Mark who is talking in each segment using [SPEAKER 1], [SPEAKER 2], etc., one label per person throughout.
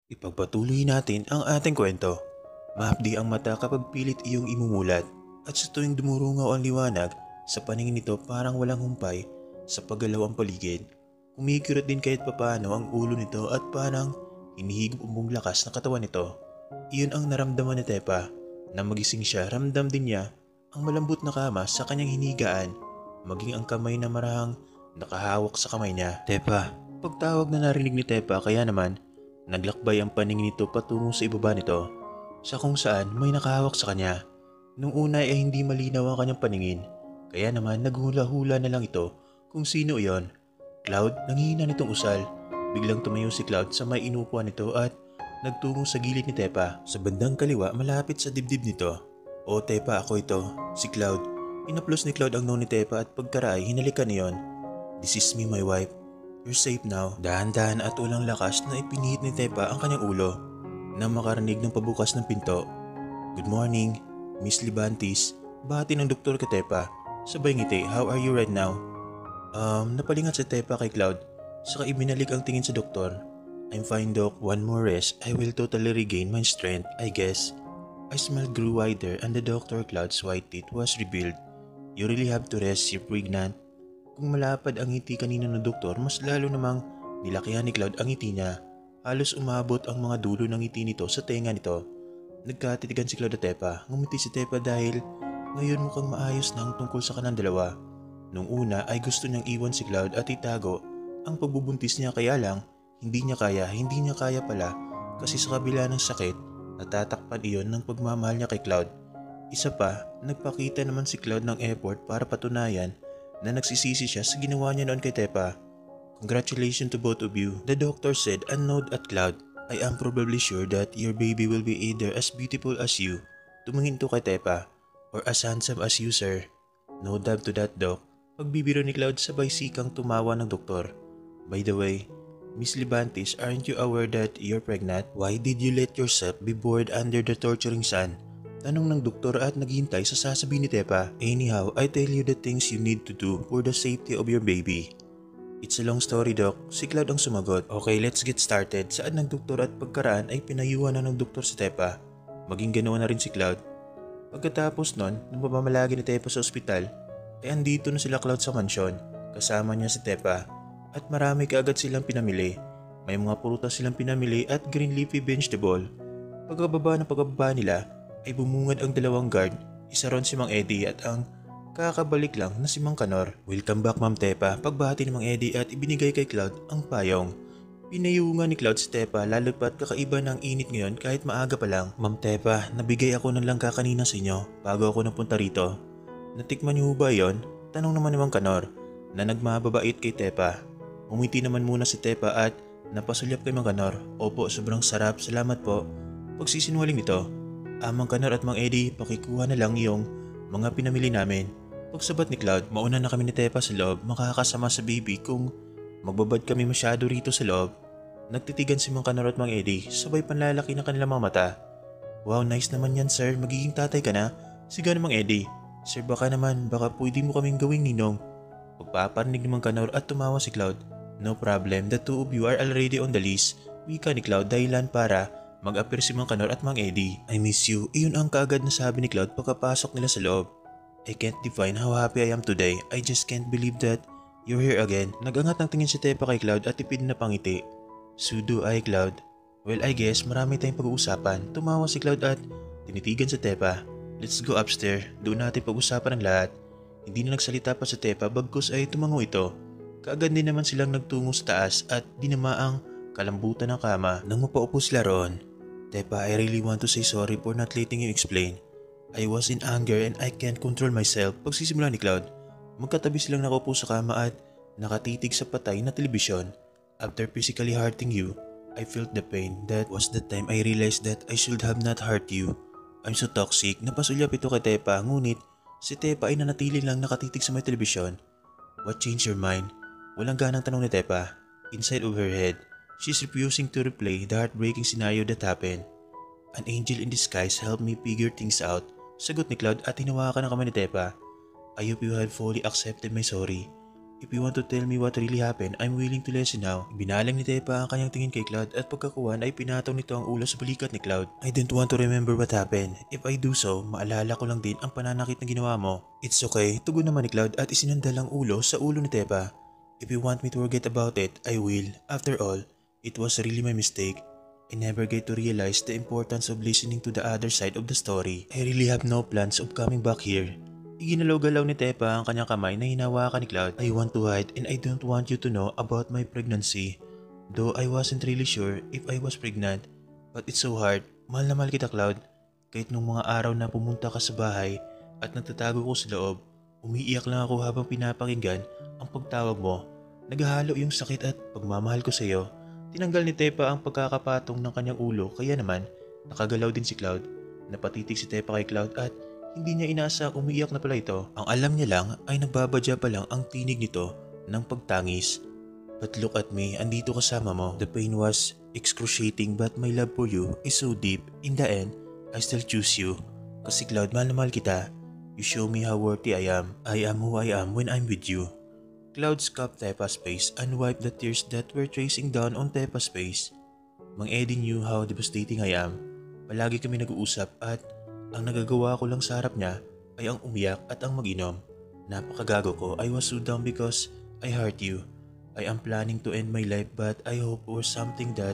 [SPEAKER 1] Ipagpatuloy natin ang ating kwento. Mahapdi ang mata kapag pilit iyong imumulat at sa tuwing dumurungaw ang liwanag, sa paningin nito parang walang humpay sa paggalaw ang paligid. Kumikirot din kahit papano ang ulo nito at parang hinihigop ang buong lakas ng katawan nito. Iyon ang naramdaman ni Tepa. Na magising siya, ramdam din niya ang malambot na kama sa kanyang hinigaan, maging ang kamay na marahang nakahawak sa kamay niya. Tepa, pagtawag na narinig ni Tepa kaya naman naglakbay ang paningin nito patungo sa ibaba nito, sa kung saan may nakahawak sa kanya. Nung una ay hindi malinaw ang kanyang paningin, kaya naman naghula-hula na lang ito kung sino iyon. Cloud, nanghihina nitong usal. Biglang tumayo si Cloud sa may inupuan nito at nagtungo sa gilid ni Tepa, sa bandang kaliwa malapit sa dibdib nito. O Tepa, ako ito, si Cloud. Inaplos ni Cloud ang noo ni Tepa at pagkaray hinalikan niyon. This is me, my wife. You're safe now. Dahan-dahan at walang lakas na ipinihit ni Tepa ang kanyang ulo nang makarinig ng pabukas ng pinto. Good morning, Miss Libantis. Bahati ng doktor kay Tepa. Sabay ngiti, how are you right now? Napalingat si Tepa kay Cloud. Saka ibinalik ang tingin sa doktor. I'm fine, Doc. One more rest. I will totally regain my strength, I guess. I smile grew wider and the Dr. Cloud's white teeth was revealed. You really have to rest, you're pregnant. Kung malapad ang ngiti kanina ng doktor, mas lalo namang nilakihan ni Cloud ang ngiti niya. Halos umabot ang mga dulo ng ngiti nito sa tenga nito. Nagkatitigan si Cloud at Tepa. Ngumiti si Tepa dahil ngayon mukhang maayos na ang tungkol sa kanang dalawa. Nung una ay gusto niyang iwan si Cloud at itago ang pagbubuntis niya, kaya lang hindi niya kaya pala kasi sa kabila ng sakit natatakpan iyon ng pagmamahal niya kay Cloud. Isa pa, nagpakita naman si Cloud ng effort para patunayan na nagsisisi siya sa ginawa niya noon kay Tepa. Congratulations to both of you, the doctor said and nodded at Cloud. I am probably sure that your baby will be either as beautiful as you, tumingin to kay Tepa, or as handsome as you, sir. No doubt to that, Doc. Pagbibiro ni Cloud sabay sikang tumawa ng doktor. By the way, Miss Libantis, aren't you aware that you're pregnant? Why did you let yourself be bored under the torturing sun? Tanong ng doktor at naghihintay sa sasabihin ni Tepa. Anyhow, I tell you the things you need to do for the safety of your baby. It's a long story, Doc. Si Cloud ang sumagot. Okay, let's get started. Saan ng doktor at pagkaraan ay pinayuhan na ng doktor si Tepa. Maging ganoon na rin si Cloud. Pagkatapos nun, nung pamamalagi ni Tepa sa ospital, ay andito na sila Cloud sa mansyon. Kasama niya si Tepa. At marami kaagad silang pinamili. May mga prutas silang pinamili at green leafy vegetable. Pagkababa nila, ay bumungad ang dalawang guard, isa ron si Mang Eddie at ang kakabalik lang na si Mang Kanor. Welcome back, Ma'am Tepa. Pagbahati ni Mang Eddie at ibinigay kay Cloud ang payong. Pinayungan ni Cloud si Tepa lalo pa't kakaiba ng init ngayon kahit maaga pa lang. Ma'am Tepa, nabigay ako ng langka kanina sa inyo bago ako napunta rito. Natikman niyo ba yon? Tanong naman ni Mang Kanor na nagmababait kay Tepa. Umiti naman muna si Tepa at napasulyap kay Mang Kanor. Opo, sobrang sarap. Salamat po. Pagsisinwaling nito. Mang Kanor at Mang Eddie, pakikuha na lang yung mga pinamili namin. Pagsabat ni Cloud, mauna na kami ni Tepa sa loob, makakasama sa baby kung magbabad kami masyado rito sa loob. Nagtitigan si Mang Kanor at Mang Eddie, sabay panlalaki ng kanilang mga mata. Wow, nice naman yan, sir. Magiging tatay ka na? Sigaw ng Mang Eddie. Sir, baka pwede mo kaming gawing ninong. Pagpaparinig ni Mang Kanor at tumawa si Cloud. No problem, the two of you are already on the list. Wika ni Cloud dahilan para mag-appear si Mang Kanor at Mang Eddie. I miss you. Iyon ang kaagad na sabi ni Cloud pagkapasok nila sa loob. I can't define how happy I am today. I just can't believe that you're here again. Nagangat ng tingin si Tepa kay Cloud at tipid na pangiti. So do I, Cloud. Well, I guess marami tayong pag-uusapan. Tumawa si Cloud at tinitigan si Tepa. Let's go upstairs. Doon natin pag-usapan ang lahat. Hindi na nagsalita pa si Tepa bagkus ay tumango ito. Kaagad din naman silang nagtungo sa taas at dinamaang kalambutan ng kama nang mapaupo sila roon. Tepa, I really want to say sorry for not letting you explain. I was in anger and I can't control myself. Pagsisimula ni Cloud, magkatabi silang nakaupo sa kama at nakatitig sa patay na telebisyon. After physically hurting you, I felt the pain. That was the time I realized that I should have not hurt you. I'm so toxic. Napasulyap ito kay Tepa, ngunit si Tepa ay nanatili lang nakatitig sa may telebisyon. What changed your mind? Walang ganang tanong ni Tepa. Inside of her head, she's refusing to replay the heartbreaking scenario that happened. An angel in disguise helped me figure things out. Sagot ni Cloud at hinawakan ang kamay ni Tepa. I hope you have fully accepted my sorry. If you want to tell me what really happened, I'm willing to listen now. Binalang ni Tepa ang kanyang tingin kay Cloud at pagkakuhan ay pinataw nito ang ulo sa balikat ni Cloud. I don't want to remember what happened. If I do so, maalala ko lang din ang pananakit na ginawa mo. It's okay, tugon naman ni Cloud at isinandal ang ulo sa ulo ni Tepa. If you want me to forget about it, I will. After all, it was really my mistake. I never get to realize the importance of listening to the other side of the story. I really have no plans of coming back here. Iginalaw-galaw ni Tepa ang kanyang kamay na hinawakan ni Cloud. I want to hide and I don't want you to know about my pregnancy. Though I wasn't really sure if I was pregnant. But it's so hard. Mahal na mahal kita, Cloud. Kahit nung mga araw na pumunta ka sa bahay at nagtatago ko sa loob, umiiyak lang ako habang pinapakinggan ang pagtawag mo. Naghahalo yung sakit at pagmamahal ko sa iyo. Tinanggal ni Tepa ang pagkakapatong ng kanyang ulo kaya naman nakagalaw din si Cloud. Napatitig si Tepa kay Cloud at hindi niya inaasang umiiyak na pala ito. Ang alam niya lang ay nagbabadya pa lang ang tinig nito ng pagtangis. But look at me, andito kasama mo. The pain was excruciating but my love for you is so deep. In the end, I still choose you. Kasi Cloud, mahal na mahal kita. You show me how worthy I am. I am who I am when I'm with you. Cloud scuffed Tepa's face and wiped the tears that were tracing down on Tepa's face. Mang Eddie knew how devastating I am. Palagi kami nag-uusap at ang nagagawa ko lang sa harap niya ay ang umiyak at ang mag-inom. Napakagago ko. I was so down because I hurt you. I am planning to end my life but I hope for something that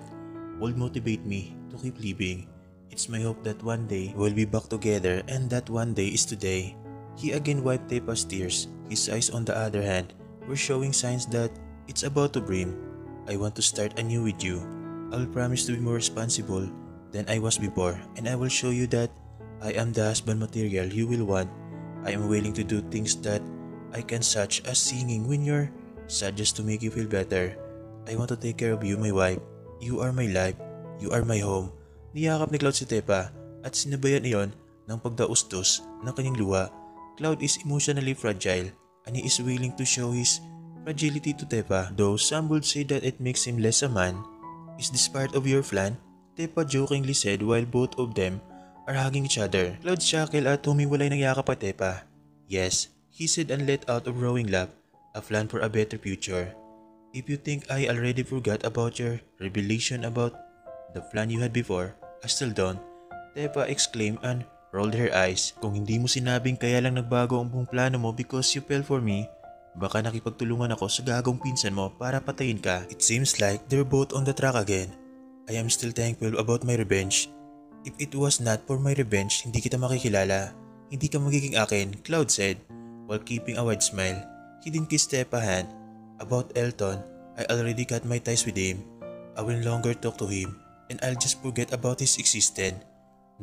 [SPEAKER 1] will motivate me to keep living. It's my hope that one day we'll be back together and that one day is today. He again wiped Tepa's tears. His eyes on the other hand were showing signs that it's about to brim. I want to start anew with you. I will promise to be more responsible than I was before and I will show you that I am the husband material you will want. I am willing to do things that I can such as singing when you're sad just to make you feel better. I want to take care of you, my wife. You are my life. You are my home. Niyakap ni Cloud si Tepa at sinabayan iyon ng pagdaustos ng kanyang luha. Cloud is emotionally fragile and he is willing to show his fragility to Tepa. Though some would say that it makes him less a man. Is this part of your plan? Tepa jokingly said while both of them are hugging each other. Cloud shackle at humiwalay ng yakap at Tepa. Yes, he said and let out a growing laugh, a plan for a better future. If you think I already forgot about your revelation about the plan you had before, I still don't. Tepa exclaimed and rolled her eyes. Kung hindi mo sinabing kaya lang nagbago ang buong plano mo because you fell for me, baka nakipagtulungan ako sa gagong pinsan mo para patayin ka. It seems like they're both on the track again. I am still thankful about my revenge. If it was not for my revenge, hindi kita makikilala. Hindi ka magiging akin, Cloud said, while keeping a wide smile. He didn't kiss Tepa's hand. About Elton, I already cut my ties with him. I will no longer talk to him, and I'll just forget about his existence.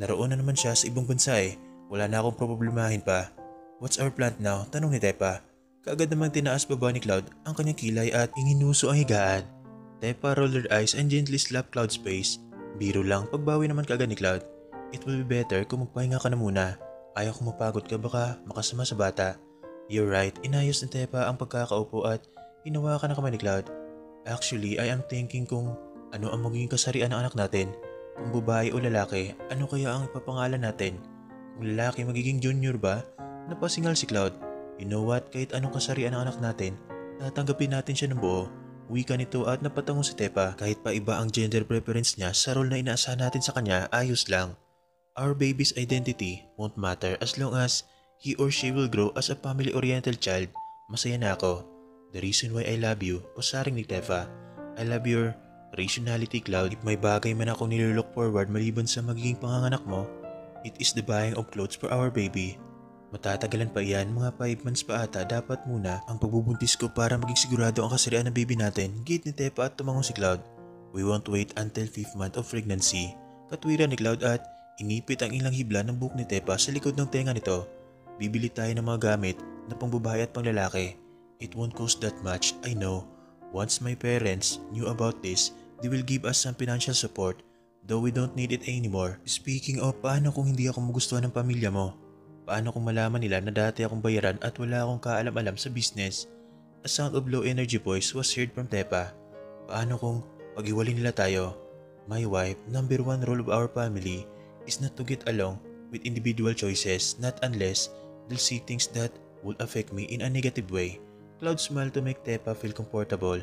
[SPEAKER 1] Naroon na naman siya sa ibang bansa eh. Wala na akong problemahin pa. What's our plan now? Tanong ni Tepa. Kaagad namang tinaas baba ni Cloud ang kanyang kilay at inginuso ang higaan. Tepa rolled her eyes and gently slapped Cloud's face. Biro lang, pagbawi naman kaagad ni Cloud. It will be better kung magpahinga ka na muna. Ayaw kong mapagod ka baka makasama sa bata. You're right, inayos ni Tepa ang pagkakaupo at hinawakan na kamay ni Cloud. Actually, I am thinking kung ano ang magiging kasarian ng anak natin. Kung babae o lalaki, ano kaya ang ipapangalan natin? Kung lalaki, magiging Junior ba? Napasingal si Cloud. You know what, kahit anong kasarian ng anak natin, tatanggapin natin siya ng buo. Wika nito at napatango si Tepa. Kahit pa iba ang gender preference niya sa role na inaasahan natin sa kanya, ayos lang. Our baby's identity won't matter as long as he or she will grow as a family-oriented child. Masaya na ako. The reason why I love you, pasaring ni Tepa. I love your rationality, Cloud. If may bagay man ako nilook forward maliban sa magiging panganganak mo, it is the buying of clothes for our baby. Matatagalan pa iyan, mga 5 months pa ata. Dapat muna ang pagbubuntis ko para maging sigurado ang kasarian ng baby natin. Gate ni Tepa at tumangon si Cloud. We won't wait until 5th month of pregnancy. Katwiran ni Cloud at inipit ang ilang hibla ng buhok ni Tepa sa likod ng tenga nito. Bibili tayo ng mga gamit na pangbabae at panglalaki. It won't cost that much, I know. Once my parents knew about this, they will give us some financial support, though we don't need it anymore. Speaking of, paano kung hindi ako magustuhan ng pamilya mo? Paano kung malaman nila na dati akong bayaran at wala akong kaalam-alam sa business? A sound of low energy voice was heard from Tepa. Paano kung pag-iwalay nila tayo? My wife, number 1 rule of our family is not to get along with individual choices, not unless they'll see things that will affect me in a negative way. Cloud smiled to make Tepa feel comfortable.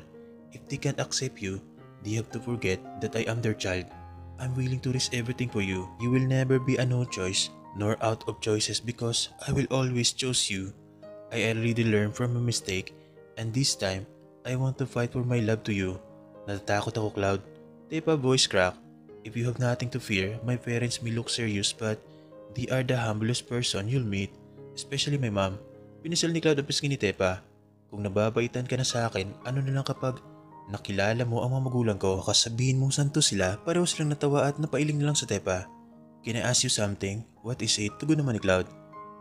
[SPEAKER 1] If they can't accept you, they have to forget that I am their child. I'm willing to risk everything for you. You will never be a no choice nor out of choices because I will always choose you. I already learned from a mistake and this time, I want to fight for my love to you. Natatakot ako, Cloud. Tepa voice crack. If you have nothing to fear, my parents may look serious but they are the humblest person you'll meet. Especially my mom. Pinisal ni Cloud ang pisngi ni Tepa. Kung nababaitan ka na sa akin, ano na lang kapag nakilala mo ang mga magulang ko, kasabihin mong santo sila, pareho silang natawa at napailing na lang sa Tepa. Can I ask you something? What is it? Tugon naman ni Cloud.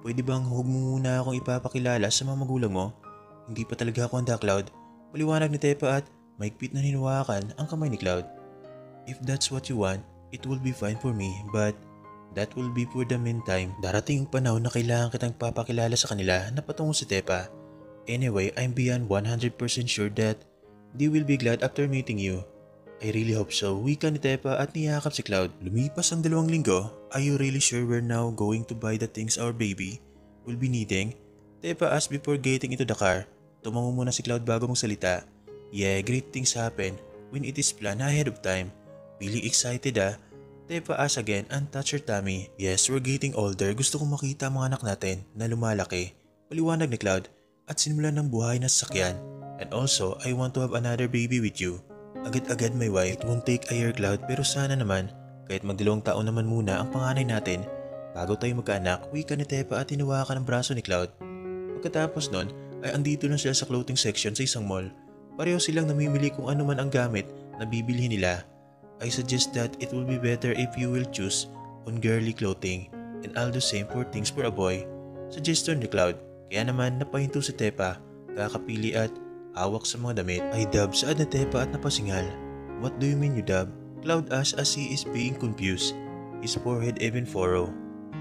[SPEAKER 1] Pwede bang huwag mo muna akong ipapakilala sa mga magulang mo? Hindi pa talaga ako handa, Cloud. Paliwanag ni Tepa at maigpit na hinawakan ang kamay ni Cloud. If that's what you want, it will be fine for me but that will be for the meantime. Darating ang panahon na kailangan kitang papakilala sa kanila na patungo si Tepa. Anyway, I'm beyond 100% sure that they will be glad after meeting you. I really hope so. Wika ni Tepa at niyakap si Cloud. Lumipas ang 2 linggo. Are you really sure we're now going to buy the things our baby will be needing? Tepa asked before getting into the car. Tumango muna si Cloud bago magsalita. Yeah, great things happen when it is planned ahead of time. Feeling excited ah? Tepa asked again and touched her tummy. Yes, we're getting older. Gusto kong makita ang mga anak natin na lumalaki. Paliwanag ni Cloud at sinimulan ng buhay na sasakyan. And also, I want to have another baby with you. Agad-agad my wife. It won't take a year, Cloud, pero sana naman kahit mag2 taon naman muna ang panganay natin bago tayo magkaanak. Wika ni Tepa at hinawakan ang braso ni Cloud. Pagkatapos nun ay andito na sila sa clothing section sa isang mall. Pareho silang namimili kung ano man ang gamit na bibilhin nila. I suggest that it will be better if you will choose on girly clothing and I'll do same for things for a boy. Suggestion ni Cloud. Kaya naman napahinto si Tepa, kakapili at hawak sa mga damit. Ay Dab, saad na Tepa at napasingal. What do you mean you Dab? Cloud asked as he is being confused. His forehead even furrow.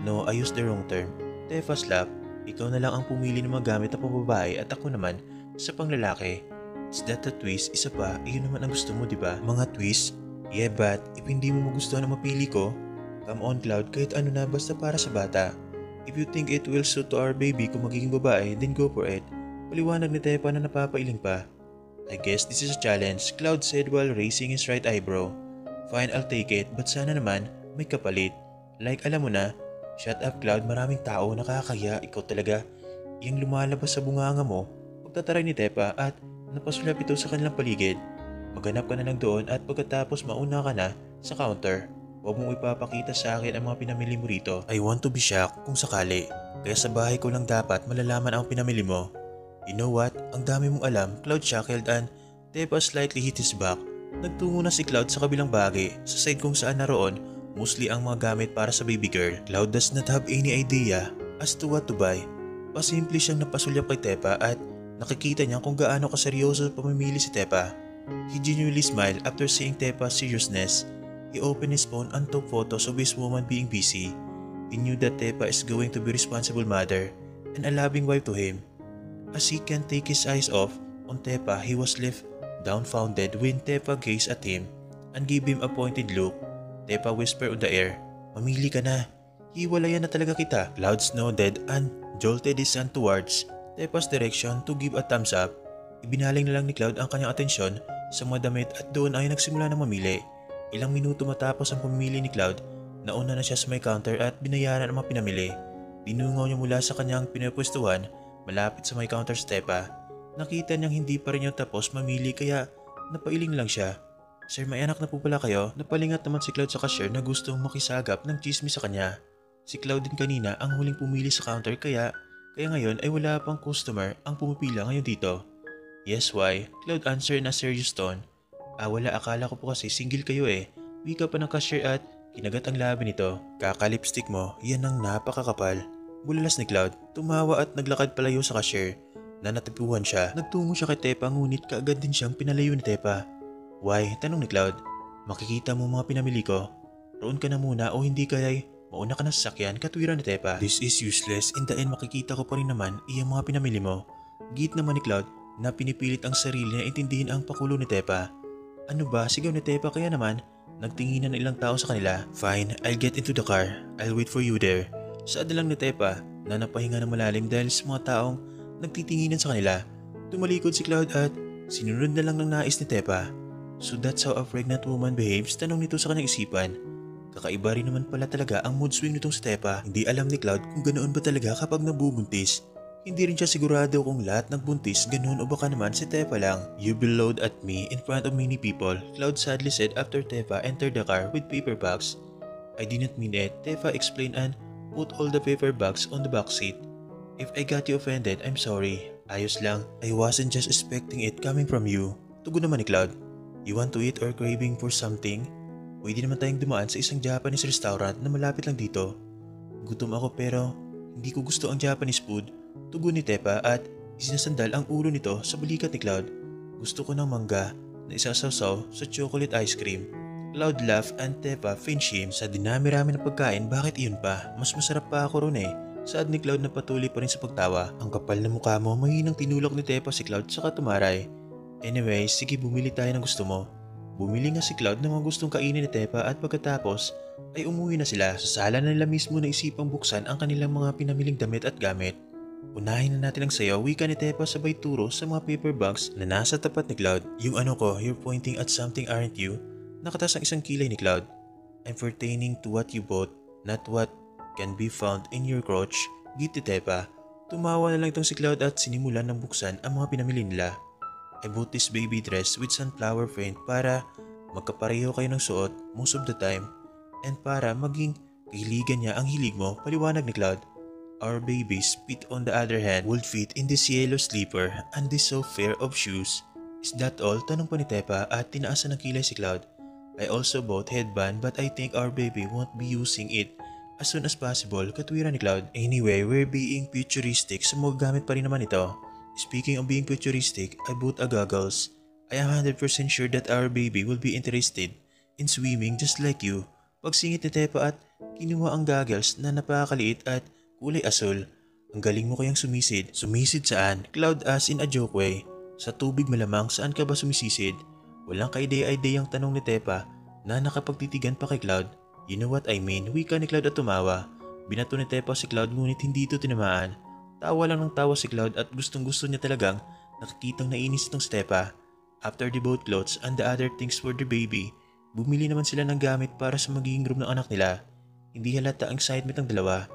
[SPEAKER 1] No, I used the wrong term. Tepa slapped. Ikaw na lang ang pumili ng mga gamit na pambabae at ako naman sa panglalaki. Is that a twist? Isa pa, iyon naman ang gusto mo diba? Mga twist? Yeah, but if hindi mo magustuhan ang mapili ko, come on Cloud, kahit ano na basta para sa bata. If you think it will suit to our baby kung magiging babae, then go for it. Paliwanag ni Tepa na napapailing pa. I guess this is a challenge, Cloud said while raising his right eyebrow. Fine, I'll take it, but sana naman may kapalit. Like alam mo na, shut up Cloud, maraming tao nakakaya, ikaw talaga. Yung lumalabas sa bunganga mo, pagtataray ni Tepa at napasulap ito sa kanilang paligid. Maghanap ka na lang doon at pagkatapos mauna ka na sa counter. Huwag mong ipapakita sa akin ang mga pinamili mo rito. I want to be shocked kung sakali. Kaya sa bahay ko lang dapat malalaman ang pinamili mo. You know what? Ang dami mong alam, Cloud chuckled and Tepa slightly hit his back. Nagtungo na si Cloud sa kabilang bagay sa side kung saan naroon mostly ang mga gamit para sa baby girl. Cloud does not have any idea as to what to buy. Pasimple siyang napasulyap kay Tepa at nakikita niya kung gaano kaseryoso pamimili si Tepa. He genuinely smiled after seeing Tepa's seriousness. He opened his phone and took photos of his woman being busy. He knew that Tepa is going to be a responsible mother and a loving wife to him. As he can't take his eyes off on Tepa, he was left dumbfounded when Tepa gazed at him and gave him a pointed look. Tepa whispered on the air, "Mamili ka na. Hiwalayan na talaga kita." Cloud nodded and jolted his hand towards Tepa's direction to give a thumbs up. Ibinaling na lang ni Cloud ang kanyang atensyon sa mga damit at doon ay nagsimula na mamili. Ilang minuto matapos ang pamimili ni Cloud, nauna na siya sa may counter at binayaran ang mga pinamili. Dinungaw niya mula sa kanyang pinapwestuhan malapit sa may counter sa Tepa. Nakita niyang hindi pa rin niya tapos mamili kaya napailing lang siya. Sir, may anak na po pala kayo? Napalingat naman si Cloud sa cashier na gustong makisagap ng chismis sa kanya. Si Cloud din kanina ang huling pumili sa counter kaya ngayon ay wala pang customer ang pumipila ngayon dito. Yes, why? Cloud answered in a serious tone. Wala, akala ko po kasi single kayo eh. Wika pa ng cashier at kinagat ang labi nito. Kaka-lipstick mo, yan ang napakakapal. Bulalas ni Cloud, tumawa at naglakad palayo sa cashier. Na natipuhan siya, nagtungo siya kay Tepa ngunit kaagad din siyang pinalayo ni Tepa. Why? Tanong ni Cloud. Makikita mo mga pinamili ko. Roon ka na muna o hindi kaya'y mauna ka na sa sasakyan, katwiran ni Tepa. This is useless, in the end makikita ko pa rin naman iyang mga pinamili mo. Git naman ni Cloud na pinipilit ang sarili na intindihin ang pakulo ni Tepa. Ano ba? Sigaw ni Tepa kaya naman nagtinginan ng ilang tao sa kanila. Fine, I'll get into the car. I'll wait for you there. Saad na lang ni Tepa na napahinga ng malalim dahil sa mga taong nagtitinginan sa kanila. Tumalikod si Cloud at sinunod na lang ng nais ni Tepa. So that's how a pregnant woman behaves, tanong nito sa kanyang isipan. Kakaiba rin naman pala talaga ang mood swing nitong si Tepa. Hindi alam ni Cloud kung ganoon ba talaga kapag nabubuntis. Hindi rin siya sigurado kung lahat ng buntis ganoon o baka naman si Tepa lang. "You bellowed at me in front of many people," Cloud sadly said after Tepa entered the car with paper bags. "I didn't mean it," Tepa explained and put all the paper bags on the back seat. "If I got you offended, I'm sorry. Ayos lang. I wasn't just expecting it coming from you." Tugon naman ni Cloud. "You want to eat or craving for something? Pwede naman tayong dumaan sa isang Japanese restaurant na malapit lang dito." "Gutom ako pero hindi ko gusto ang Japanese food," tugon ni Tepa at isinasandal ang ulo nito sa balikat ni Cloud. "Gusto ko ng mangga na isasawsaw sa chocolate ice cream." Cloud laughed and Tepa feigned shame. "Sa dinami-rami ng pagkain, bakit iyon pa? Mas masarap pa ako ron eh." Saad ni Cloud na patuloy pa rin sa pagtawa. Ang kapal na mukha mo, mahinang tinulak ni Tepa si Cloud saka tumaray. "Anyway, sige bumili tayo ng gusto mo." Bumili nga si Cloud ng mga gustong kainin ni Tepa at pagkatapos ay umuwi na sila. Sa sala na nila mismo na isipang buksan ang kanilang mga pinamiling damit at gamit. "Unahin na natin ang sayo," wika ni Tepa sabay turo sa mga paper bags na nasa tapat ni Cloud. "Yung ano ko, you're pointing at something aren't you?" Nakatas ang isang kilay ni Cloud. "I'm pertaining to what you bought, not what can be found in your crotch," git ni Tepa. Tumawa na lang itong si Cloud at sinimulan ng buksan ang mga pinamili nila. "I bought this baby dress with sunflower print para magkapareho kayo ng suot most of the time and para maging kahiligan niya ang hilig mo," paliwanag ni Cloud. "Our baby's feet on the other hand would fit in this yellow slipper and this soft pair of shoes." "Is that all?" tanong pa ni Tepa at tinaasan ng kilay si Cloud. "I also bought headband but I think our baby won't be using it as soon as possible," katwiran ni Cloud. "Anyway, we're being futuristic so magagamit pa rin naman ito." "Speaking of being futuristic, I bought a goggles. I am 100% sure that our baby will be interested in swimming just like you." Pagsingit ni Tepa at kinuha ang goggles na napakaliit at kulay asul. "Ang galing mo kayang sumisid." "Sumisid saan?" Cloud asked in a joke way. "Sa tubig malamang, saan ka ba sumisisid?" Walang kaide-ideyang tanong ni Tepa na nakapagtitigan pa kay Cloud. "You know what I mean," wika ni Cloud at tumawa. Binato ni Tepa si Cloud ngunit hindi ito tinamaan. Tawa lang ng tawa si Cloud at gustong gusto niya talagang nakikitang nainis itong si Tepa. After the boat clothes and the other things for the baby, bumili naman sila ng gamit para sa magiging room ng anak nila. Hindi halata ang excitement ng dalawa.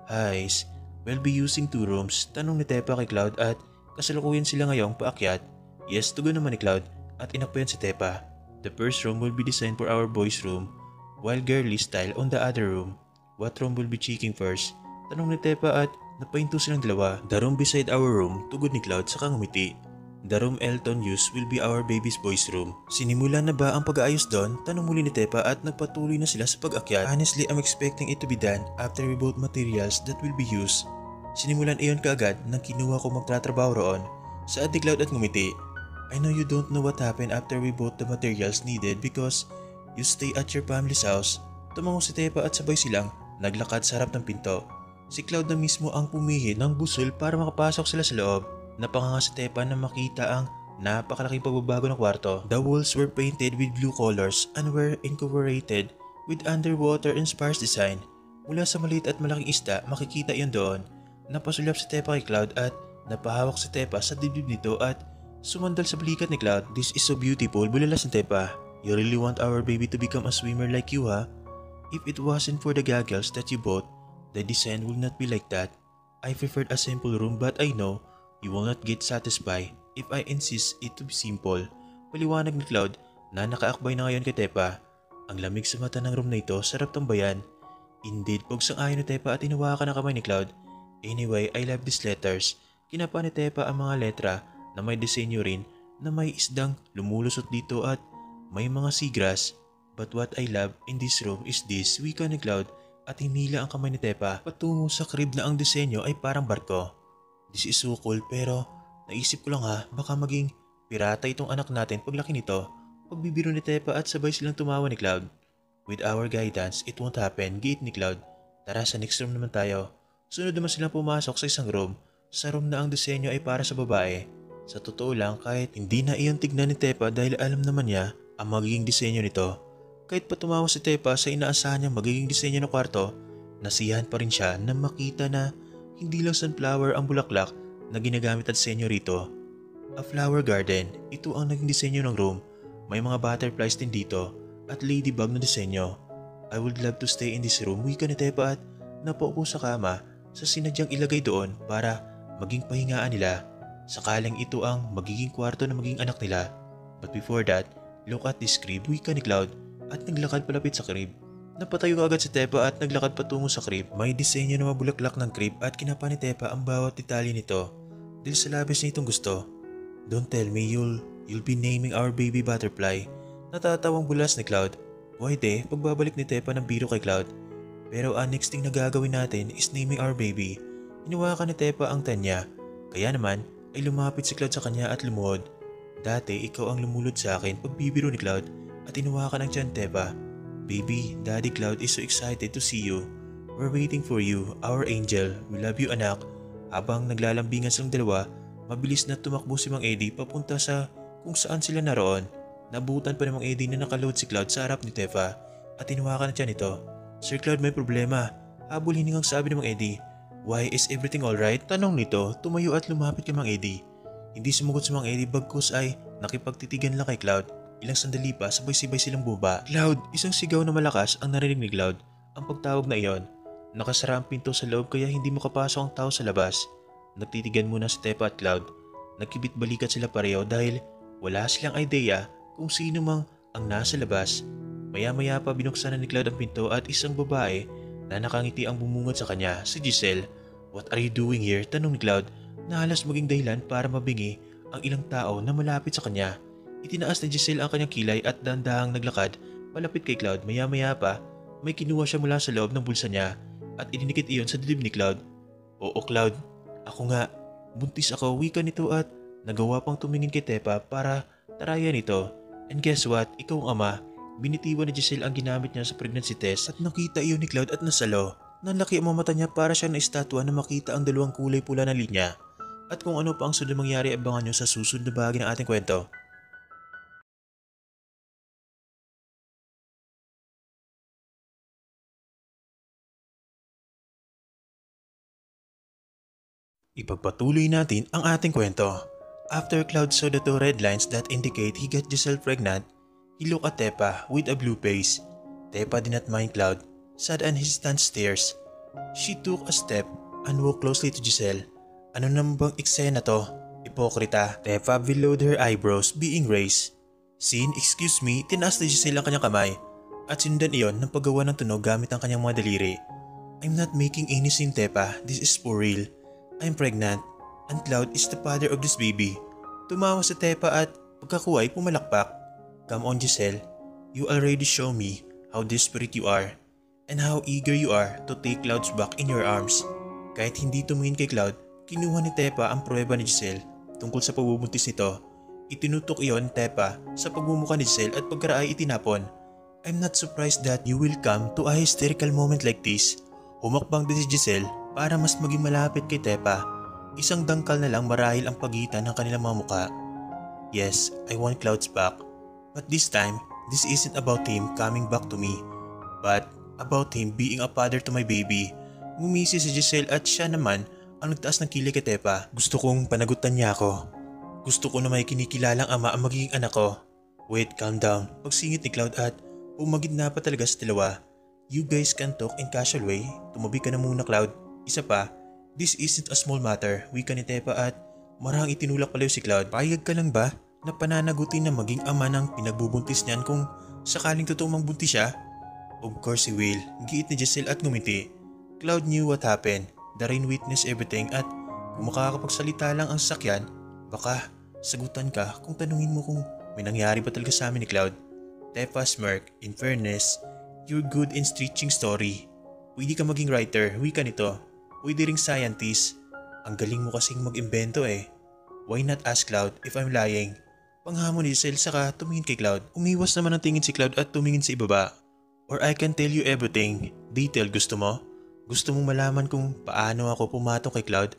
[SPEAKER 1] "Guys, we'll be using 2 rooms, tanong ni Tepa kay Cloud at kasalukuyan sila ngayong paakyat. "Yes," tugon naman ni Cloud at inakbayan si Tepa. "The first room will be designed for our boys' room, while girly style on the other room." "What room will be checking first?" tanong ni Tepa at napahinto silang dalawa. "The room beside our room," tugon ni Cloud saka ngumiti. "The room Elton used will be our baby's boys' room." "Sinimula na ba ang pag-aayos doon?" tanong muli ni Tepa at nagpatuloy na sila sa pag-akyat. "Honestly, I'm expecting it to be done after we bought materials that will be used." "Sinimulan iyon kaagad nang kinuha ko magtatrabaho roon." Saad ni Cloud at ngumiti. "I know you don't know what happened after we bought the materials needed because you stay at your family's house." Tumango si Tepa at sabay silang naglakad sa harap ng pinto. Si Cloud na mismo ang pumihit ng busol para makapasok sila sa loob. Napanganga si Tepa na makita ang napakalaking pagbabago ng kwarto. The walls were painted with blue colors and were incorporated with underwater inspired design. Mula sa maliit at malaking isda, makikita iyon doon. Napasulap si Tepa kay Cloud at napahawak si Tepa sa dibdib nito at sumandal sa balikat ni Cloud. "This is so beautiful," bulalas ni Tepa. "You really want our baby to become a swimmer like you, ha? If it wasn't for the goggles that you bought, the design would not be like that. I preferred a simple room but I know you will not get satisfied if I insist it to be simple." Paliwanag ni Cloud na nakaakbay na ngayon kay Tepa. Ang lamig sa mata ng room na ito, sarap tambayan. Indeed, pagsang-ayon ni Tepa at hinawakan ang kamay ni Cloud. "Anyway, I love these letters." Kinapa ni Tepa ang mga letra na may disenyo rin na may isdang lumulusot dito at may mga seagrass. "But what I love in this room is this," wika ni Cloud at hinila ang kamay ni Tepa patungo sa crib na ang disenyo ay parang barko. "This is so cool pero naisip ko lang ha, baka maging pirata itong anak natin paglaki nito." Pagbibiro ni Tepa at sabay silang tumawa ni Cloud. "With our guidance, it won't happen," gate ni Cloud. "Tara, sa next room naman tayo." Sunod naman silang pumasok sa isang room. Sa room na ang disenyo ay para sa babae. Sa totoo lang, kahit hindi na iyon tignan ni Tepa dahil alam naman niya ang magiging disenyo nito. Kahit pa tumawa si Tepa sa inaasahan niyang magiging disenyo ng kwarto, nasiyahan pa rin siya na makita na hindi lang sunflower ang bulaklak na ginagamit at disenyo rito. A flower garden. Ito ang naging disenyo ng room. May mga butterflies din dito at ladybug na disenyo. I would love to stay in this room, wika ni Tepa at napaupo sa kama sa sinadyang ilagay doon para maging pahingaan nila. Sakaling ito ang magiging kwarto na maging anak nila. But before that, look at this crib, wika ni Cloud at naglakad palapit sa crib. Napatayo agad si Tepa at naglakad patungo sa crib. May disenyo na mabulaklak ng crib at kinapa ni Tepa ang bawat detalye nito. Dahil sa labis niya itong gusto. Don't tell me you'll be naming our baby butterfly. Natatawang bulas ni Cloud. Why pagbabalik ni Tepa ng biro kay Cloud. Pero ang next thing na gagawin natin is naming our baby. Hinawakan ni Tepa ang tanya. Kaya naman ay lumapit si Cloud sa kanya at lumuhod. Dati ikaw ang lumulod sa akin pagbibiro ni Cloud at hinawakan ang tiyan Tepa. Baby, Daddy Cloud is so excited to see you. We're waiting for you, our angel. We love you anak. Habang naglalambingan silang dalawa, mabilis na tumakbo si Mang Eddie papunta sa kung saan sila naroon. Nabutan pa ni Mang Eddie na nakaload si Cloud sa harap ni Tepa at hinawakan na siya nito. Sir Cloud, may problema. Habol hiningang sabi ni Mang Eddie. Why, is everything alright? Tanong nito, tumayo at lumapit kay Mang Eddie. Hindi sumagot si Mang Eddie bagkus ay nakipagtitigan lang kay Cloud. Ilang sandali pa sabay-sabay silang buba. Cloud! Isang sigaw na malakas ang narinig ni Cloud. Ang pagtawag na iyon. Nakasara ang pinto sa loob kaya hindi makapasok ang tao sa labas. Nagtitigan muna si Tepa at Cloud. Nagkibit balikat sila pareho dahil wala silang idea kung sino mang ang nasa labas. Maya-maya pa binuksan na ni Cloud ang pinto at isang babae na nakangiti ang bumungad sa kanya, si Giselle. What are you doing here? Tanong ni Cloud na halos maging dahilan para mabingi ang ilang tao na malapit sa kanya. Itinaas ni Giselle ang kanyang kilay at dandahang naglakad palapit kay Cloud. Maya-maya pa, may kinuha siya mula sa loob ng bulsa niya at ininikit iyon sa dibdib ni Cloud. Oo Cloud, ako nga, buntis ako, wika nito at nagawa pang tumingin kay Tepa para tarayan ito. And guess what, ikaw ang ama. Binitiwan ni Giselle ang ginamit niya sa pregnancy test at nakita iyon ni Cloud at nasalo. Nanlaki ang mata niya para siya na estatwa na makita ang dalawang kulay pula na linya. At kung ano pa ang sunod mangyari, abangan nyo sa susunod na bahagi ng ating kwento. Ipagpatuloy natin ang ating kwento. After Cloud saw the two red lines that indicate he got Giselle pregnant, he looked at Tepa with a blue face. Tepa did not mind Cloud, sad and hesitant stares. She took a step and walked closely to Giselle. Ano naman bang eksena to? Ipokrita. Tepa billowed her eyebrows being raised. Sin, excuse me, tinaas ni Giselle ang kanyang kamay at sinundan iyon ng paggawa ng tunog gamit ang kanyang mga daliri. I'm not making any sin Tepa, this is for real. I'm pregnant and Cloud is the father of this baby. Tumawa sa Tepa at pagkakuway pumalakpak. Come on Giselle, you already show me how desperate you are and how eager you are to take Cloud's back in your arms. Kahit hindi tumingin kay Cloud, kinuha ni Tepa ang pruweba ni Giselle tungkol sa pagbubuntis nito. Itinutok iyon Tepa sa pagbumuka ni Giselle at pagkaraay itinapon. I'm not surprised that you will come to a hysterical moment like this. Humakbang din si Giselle para mas maging malapit kay Tepa. Isang dangkal na lang marahil ang pagitan ng kanilang mga muka. Yes, I want Cloud's back. But this time, this isn't about him coming back to me, but about him being a father to my baby. Ngumisi si Giselle at siya naman ang nagtaas ng kilay kay Tepa. Gusto kong panagutan niya ako. Gusto ko na may kinikilalang ama ang magiging anak ko. Wait, calm down. Pagsingit ni Cloud at umagid na pa talaga sa dalawa. You guys can talk in casual way. Tumabi ka na muna Cloud. Isa pa, this isn't a small matter. Wika ni Tepa at marahang itinulak palayo si Cloud. Payag ka lang ba na pananagutin na maging ama ng pinagbubuntis niyan kung sakaling totoong mangbuntis siya? Of course he will. Giit ni Giselle at ngumiti. Cloud knew what happened. The rain witnessed everything at kung makakapagsalita lang ang sasakyan, baka sagutan ka kung tanungin mo kung may nangyari ba talaga sa amin ni Cloud. Tepa smirk. In fairness, you're good in stitching story. Pwede ka maging writer, wika nito. Pwede ring scientist. Ang galing mo kasing mag-imbento eh. Why not ask Cloud if I'm lying? Panghamon ni Giselle saka tumingin kay Cloud. Umiwas naman ang tingin si Cloud at tumingin sa ibaba. Or I can tell you everything. Detail gusto mo? Gusto mong malaman kung paano ako pumatong kay Cloud?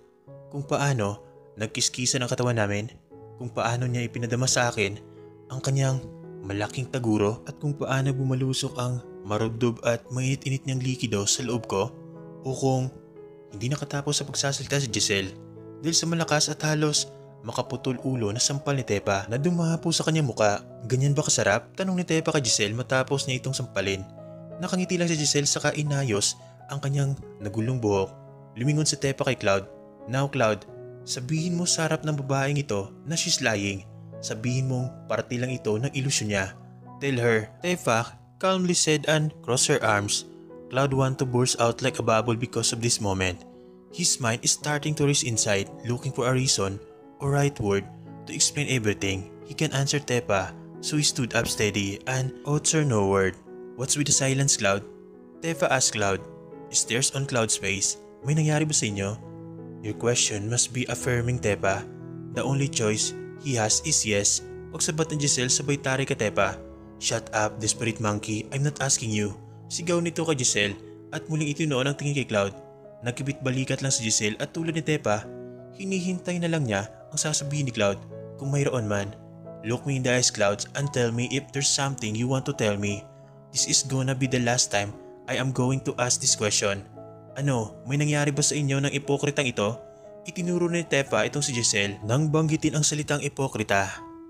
[SPEAKER 1] Kung paano nagkiskisan ang katawan namin? Kung paano niya ipinadama sa akin ang kanyang malaking taguro? At kung paano bumalusok ang marubdob at mainit-init niyang likido sa loob ko? O kung hindi nakatapos sa pagsasalita si Giselle dahil sa malakas at halos makaputol ulo na sampal ni Tepa na dumapo sa kanyang muka. Ganyan ba kasarap? Tanong ni Tepa kay Giselle matapos niya itong sampalin. Nakangiti lang si Giselle saka inayos ang kanyang nagulong buhok. Lumingon si Tepa kay Cloud. Now Cloud, sabihin mo sa harap ng babaeng ito na she's lying. Sabihin mong parte lang ito ng ilusyon niya. Tell her. Tepa calmly said and crossed her arms. Cloud wanted to burst out like a bubble because of this moment. His mind is starting to race inside, looking for a reason or right word to explain everything. He can answer Tepa, so he stood up steady and uttered no word. What's with the silence, Cloud? Tepa asked Cloud. Stares on Cloud's face. May nangyari ba sa inyo? Your question must be affirming, Tepa. The only choice he has is yes. Pagsabat ng Giselle sabay tarik kay Tepa. Shut up, desperate monkey. I'm not asking you. Sigaw nito kay Giselle at muling itinuon ang tingin kay Cloud. Nagkibit balikat lang si Giselle at tulad ni Tepa, hinihintay na lang niya ang sasabihin ni Cloud kung mayroon man. Look me in the eyes, Cloud, and tell me if there's something you want to tell me. This is gonna be the last time I am going to ask this question. Ano, may nangyari ba sa inyo ng ipokritang ito? Itinuro ni Tepa itong si Giselle nang banggitin ang salitang ipokrita.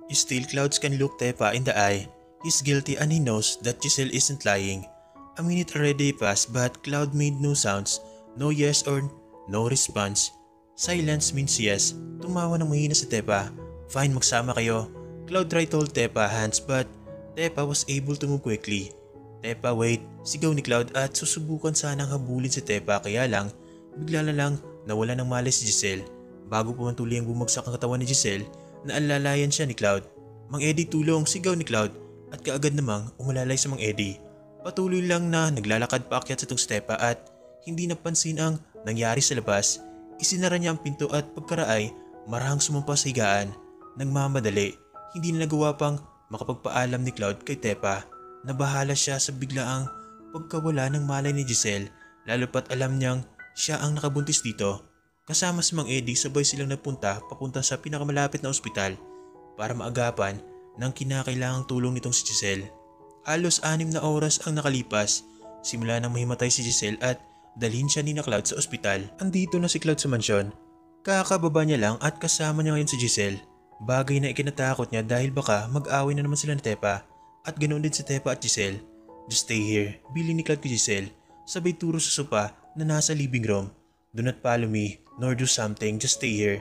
[SPEAKER 1] Still, Clouds can look Tepa in the eye. He's guilty and he knows that Giselle isn't lying. A minute already passed but Cloud made no sounds. No yes or no response. Silence means yes. Tumawa ng mahina si Tepa. Fine, magsama kayo. Cloud tried to hold Tepa hands but Tepa was able to move quickly. Tepa, wait. Sigaw ni Cloud at susubukan sanang habulin si Tepa kaya lang bigla na lang nawala ng malay si Giselle. Bago pumantuli ang bumagsak ang katawan ni Giselle, naalalayan siya ni Cloud. Mang Eddie, tulong! Sigaw ni Cloud at kaagad namang umalalay sa Mang Eddie. Patuloy lang na naglalakad paakyat sa itong si Tepa at hindi napansin ang nangyari sa labas. Isinara niya ang pinto at pagkaraay, marahang sumampa sa higaan. Nagmamadali, hindi na nagawa pang makapagpaalam ni Cloud kay Tepa. Nabahala siya sa biglaang pagkawala ng malay ni Giselle, lalo pat alam niyang siya ang nakabuntis dito. Kasama si Mang Eddie sabay silang papunta sa pinakamalapit na ospital para maagapan ng kinakailangang tulong nitong si Giselle. Halos 6 na oras ang nakalipas simula nang mahimatay si Giselle at dalhin siya ni Cloud sa ospital. Andito na si Cloud sa mansyon. Kakababa niya lang at kasama niya ngayon si Giselle. Bagay na ikinatakot niya dahil baka mag-away na naman sila ni Tepa. At ganoon din si Tepa at Giselle. Just stay here, bili ni Cloud kay Giselle. Sabay turo sa sopa na nasa living room. Do not follow me, nor do something, just stay here.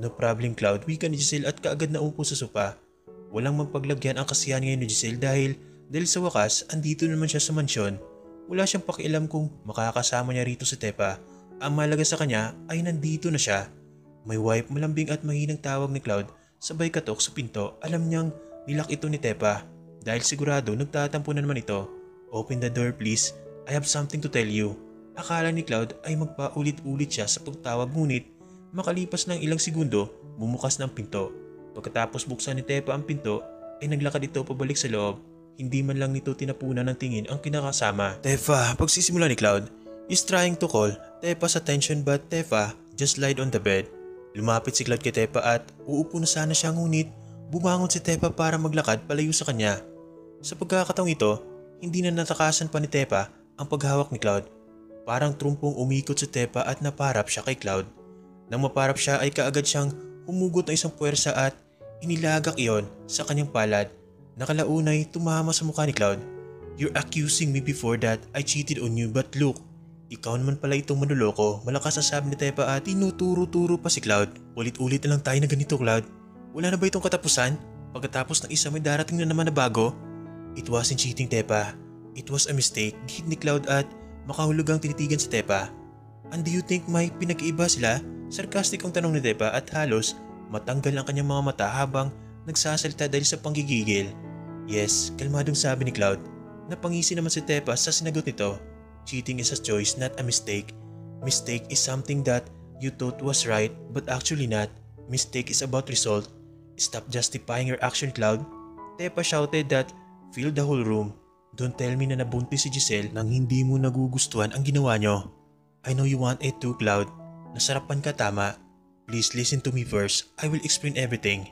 [SPEAKER 1] No problem, Cloud, wika ni Giselle at kaagad na upo sa sopa. Walang magpaglagyan ang kasiyahan ngayon ni Giselle dahil sa wakas andito naman siya sa mansyon. Wala siyang pakialam kung makakasama niya rito si Tepa. Ang mahalaga sa kanya ay nandito na siya. May wife, malambing at mahinang tawag ni Cloud sabay katok sa pinto. Alam niyang nilak ito ni Tepa dahil sigurado nagtatampo na naman ito. Open the door please, I have something to tell you. Akala ni Cloud ay magpaulit-ulit siya sa pagtawag ngunit makalipas ng ilang segundo bumukas ng pinto. Pagkatapos buksan ni Tepa ang pinto ay naglakad ito pabalik sa loob. Hindi man lang nito tinapunan ng tingin ang kinakasama. Tepa, pagsisimula ni Cloud, is trying to call Tepa's attention but Tepa just lied on the bed. Lumapit si Cloud kay Tepa at uupo na sana siya ngunit bumangon si Tepa para maglakad palayo sa kanya. Sa pagkakataong ito, hindi na natakasan pa ni Tepa ang paghawak ni Cloud. Parang trumpong umikot si Tepa at naparap siya kay Cloud. Nang maparap siya ay kaagad siyang humugot ng isang puwersa at inilagak iyon sa kanyang palad. Nakalaunay tumama sa mukha ni Cloud. You're accusing me before that I cheated on you but look, ikaw naman pala itong manloloko, malakas na sabi ni Tepa at tinuturo-turo pa si Cloud. Ulit-ulit na lang tayo na ganito, Cloud. Wala na ba itong katapusan? Pagkatapos ng isa may darating na naman na bago? It wasn't cheating, Tepa. It was a mistake, gihit ni Cloud at makahulugang tinitigan si Tepa. And do you think may pinag-iiba sila? Sarcastic ang tanong ni Tepa at halos matanggal ang kanyang mga mata habang nagsasalita dahil sa panggigigil. Yes, kalmadong sabi ni Cloud. Napangisi naman si Tepa sa sinagot nito. Cheating is a choice, not a mistake. Mistake is something that you thought was right but actually not. Mistake is about result. Stop justifying your action, Cloud. Tepa shouted that filled the whole room. Don't tell me na nabuntis si Giselle nang hindi mo nagugustuhan ang ginawa nyo. I know you want it too, Cloud. Nasarapan ka, tama. Please listen to me first. I will explain everything.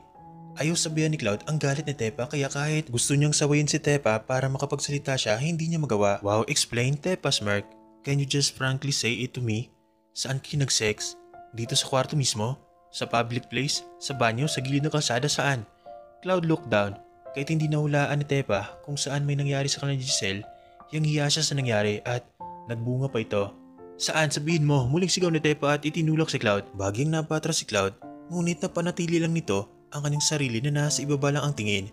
[SPEAKER 1] Ayaw sabihan ni Cloud ang galit ni Tepa kaya kahit gusto niyang sawayin si Tepa para makapagsalita siya, hindi niya magawa. Wow, explain, Tepa smirk. Can you just frankly say it to me? Saan kayo nag-sex? Dito sa kwarto mismo? Sa public place? Sa banyo? Sa gilid ng kalsada? Saan? Cloud looked down. Kahit hindi nahulaan ni Tepa kung saan may nangyari sa kanila ni Giselle, hiyang-hiya siya sa nangyari at nagbunga pa ito. Saan? Sabihin mo, muling sigaw ni Tepa at itinulak si Cloud. Bagyang napatras si Cloud, ngunit napanatili lang nito ang kanyang sarili na nasa ibaba lang ang tingin.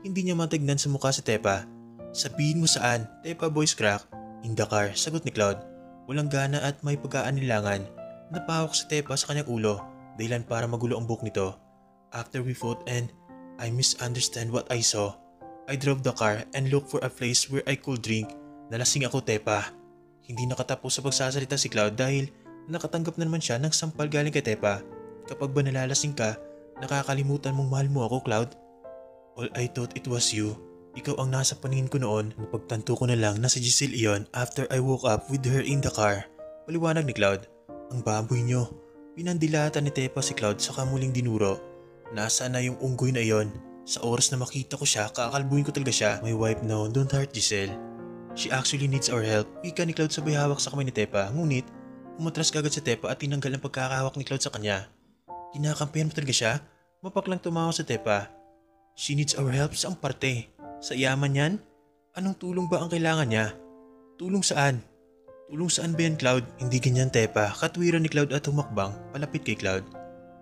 [SPEAKER 1] Hindi niya matignan sa mukha si Tepa. Sabihin mo saan? Tepa voice crack. In the car, sagot ni Cloud. Walang gana at may pag-aanilangan. Napahawak si Tepa sa kanyang ulo, dahilan para magulo ang buhok nito. After we fought and I misunderstand what I saw, I drove the car and looked for a place where I could drink. Nalasing ako, Tepa. Hindi nakatapos sa pagsasalita si Cloud dahil nakatanggap na naman siya ng sampal galing kay Tepa. Kapag ba nalalasing ka, nakakalimutan mong mahal mo ako, Cloud? All I thought it was you. Ikaw ang nasa paningin ko noon. Napagtanto ko na lang na si Giselle iyon after I woke up with her in the car. Paliwanag ni Cloud. Ang baboy nyo. Pinandilatan ni Tepa si Cloud sa kamuling dinuro. Nasaan na yung unggoy na iyon? Sa oras na makita ko siya, kakalbuhin ko talaga siya. My wife no, don't hurt Giselle. She actually needs our help. Wika ni Cloud sabay hawak sa kamay ni Tepa. Ngunit, umatras kagad si Tepa at tinanggal ang pagkakahawak ni Cloud sa kanya. Kinakampihan mo talaga siya? Mapaklang tumawa si Tepa. She needs our help sa ang parte. Sa yaman yan? Anong tulong ba ang kailangan niya? Tulong saan? Tulong saan ba yan, Cloud? Hindi ganyan, Tepa. Katwiran ni Cloud at humakbang palapit kay Cloud.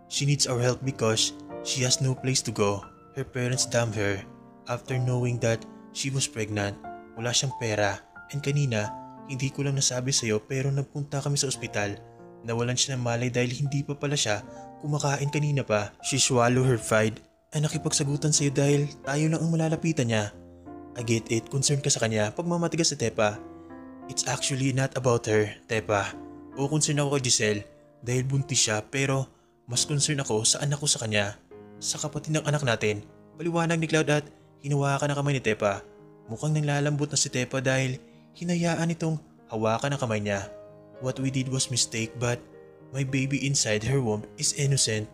[SPEAKER 1] She needs our help because she has no place to go. Her parents dumped her after knowing that she was pregnant. Wala siyang pera. And kanina, hindi ko lang nasabi sa'yo pero nagpunta kami sa ospital. Nawalan siya ng malay dahil hindi pa pala siya kumakain kanina pa. She swallowed her pride ay nakipagsagutan sa'yo dahil tayo lang ang malalapitan niya. I get it, concerned ka sa kanya. Pagmamatigas si Tepa. It's actually not about her, Tepa. O concern ako kay Giselle dahil buntis siya pero mas concern ako sa anak ko sa kanya. Sa kapatid ng anak natin. Paliwanag ni Cloud at hinawakan ang kamay ni Tepa. Mukhang nanglalambot na si Tepa dahil hinayaan itong hawakan ang kamay niya. What we did was mistake but my baby inside her womb is innocent.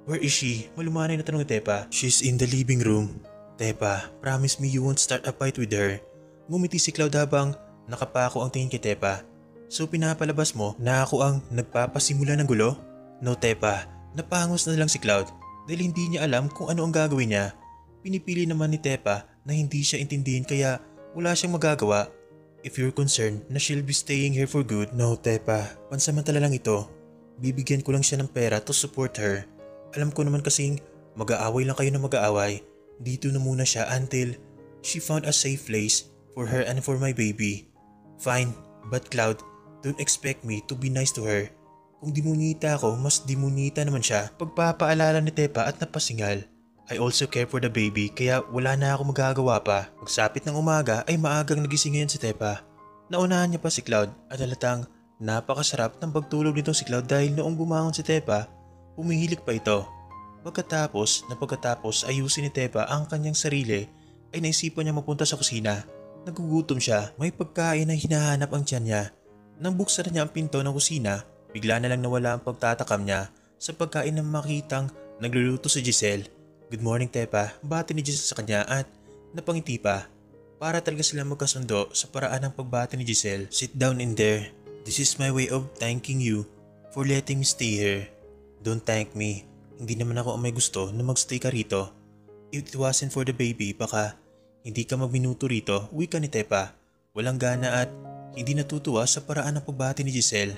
[SPEAKER 1] Where is she? Malumanay na tanong ni Tepa. She's in the living room. Tepa, promise me you won't start a fight with her. Ngumiti si Cloud habang nakapako ang tingin kay Tepa. So pinapalabas mo na ako ang nagpapasimula ng gulo? No, Tepa. Napangos na lang si Cloud dahil hindi niya alam kung ano ang gagawin niya. Pinipili naman ni Tepa na hindi siya intindihin kaya wala siyang magagawa. If you're concerned na she'll be staying here for good, no, Tepa. Pansamantala lang ito. Bibigyan ko lang siya ng pera to support her. Alam ko naman kasing mag-aaway lang kayo na mag-aaway. Dito na muna siya until she found a safe place for her and for my baby. Fine, but Cloud, don't expect me to be nice to her. Kung dimunita ako, mas dimunita naman siya. Pagpapaalala ni Tepa at napasingal. I also care for the baby kaya wala na ako magagawa pa. Pagsapit ng umaga ay maagang nagising ngayon si Tepa. Naunahan niya pa si Cloud at halatang napakasarap ng pagtulog nito si Cloud dahil noong bumangon si Tepa, humihilik pa ito. Pagkatapos ayusin ni Tepa ang kanyang sarili ay naisipan niya mapunta sa kusina. Nagugutom siya, may pagkain na hinahanap ang tiyan niya. Nang buksan niya ang pinto ng kusina, bigla na lang nawala ang pagtatakam niya sa pagkain na makitang nagluluto si Giselle. Good morning, Tepa. Bati ni Giselle sa kanya at napangiti pa. Para talaga sila magkasundo sa paraan ng pagbati ni Giselle. Sit down in there. This is my way of thanking you for letting me stay here. Don't thank me. Hindi naman ako ang may gusto na magstay ka rito. If it wasn't for the baby, baka hindi ka magminuto rito, wika ni Tepa. Walang gana at hindi natutuwa sa paraan ng pagbati ni Giselle.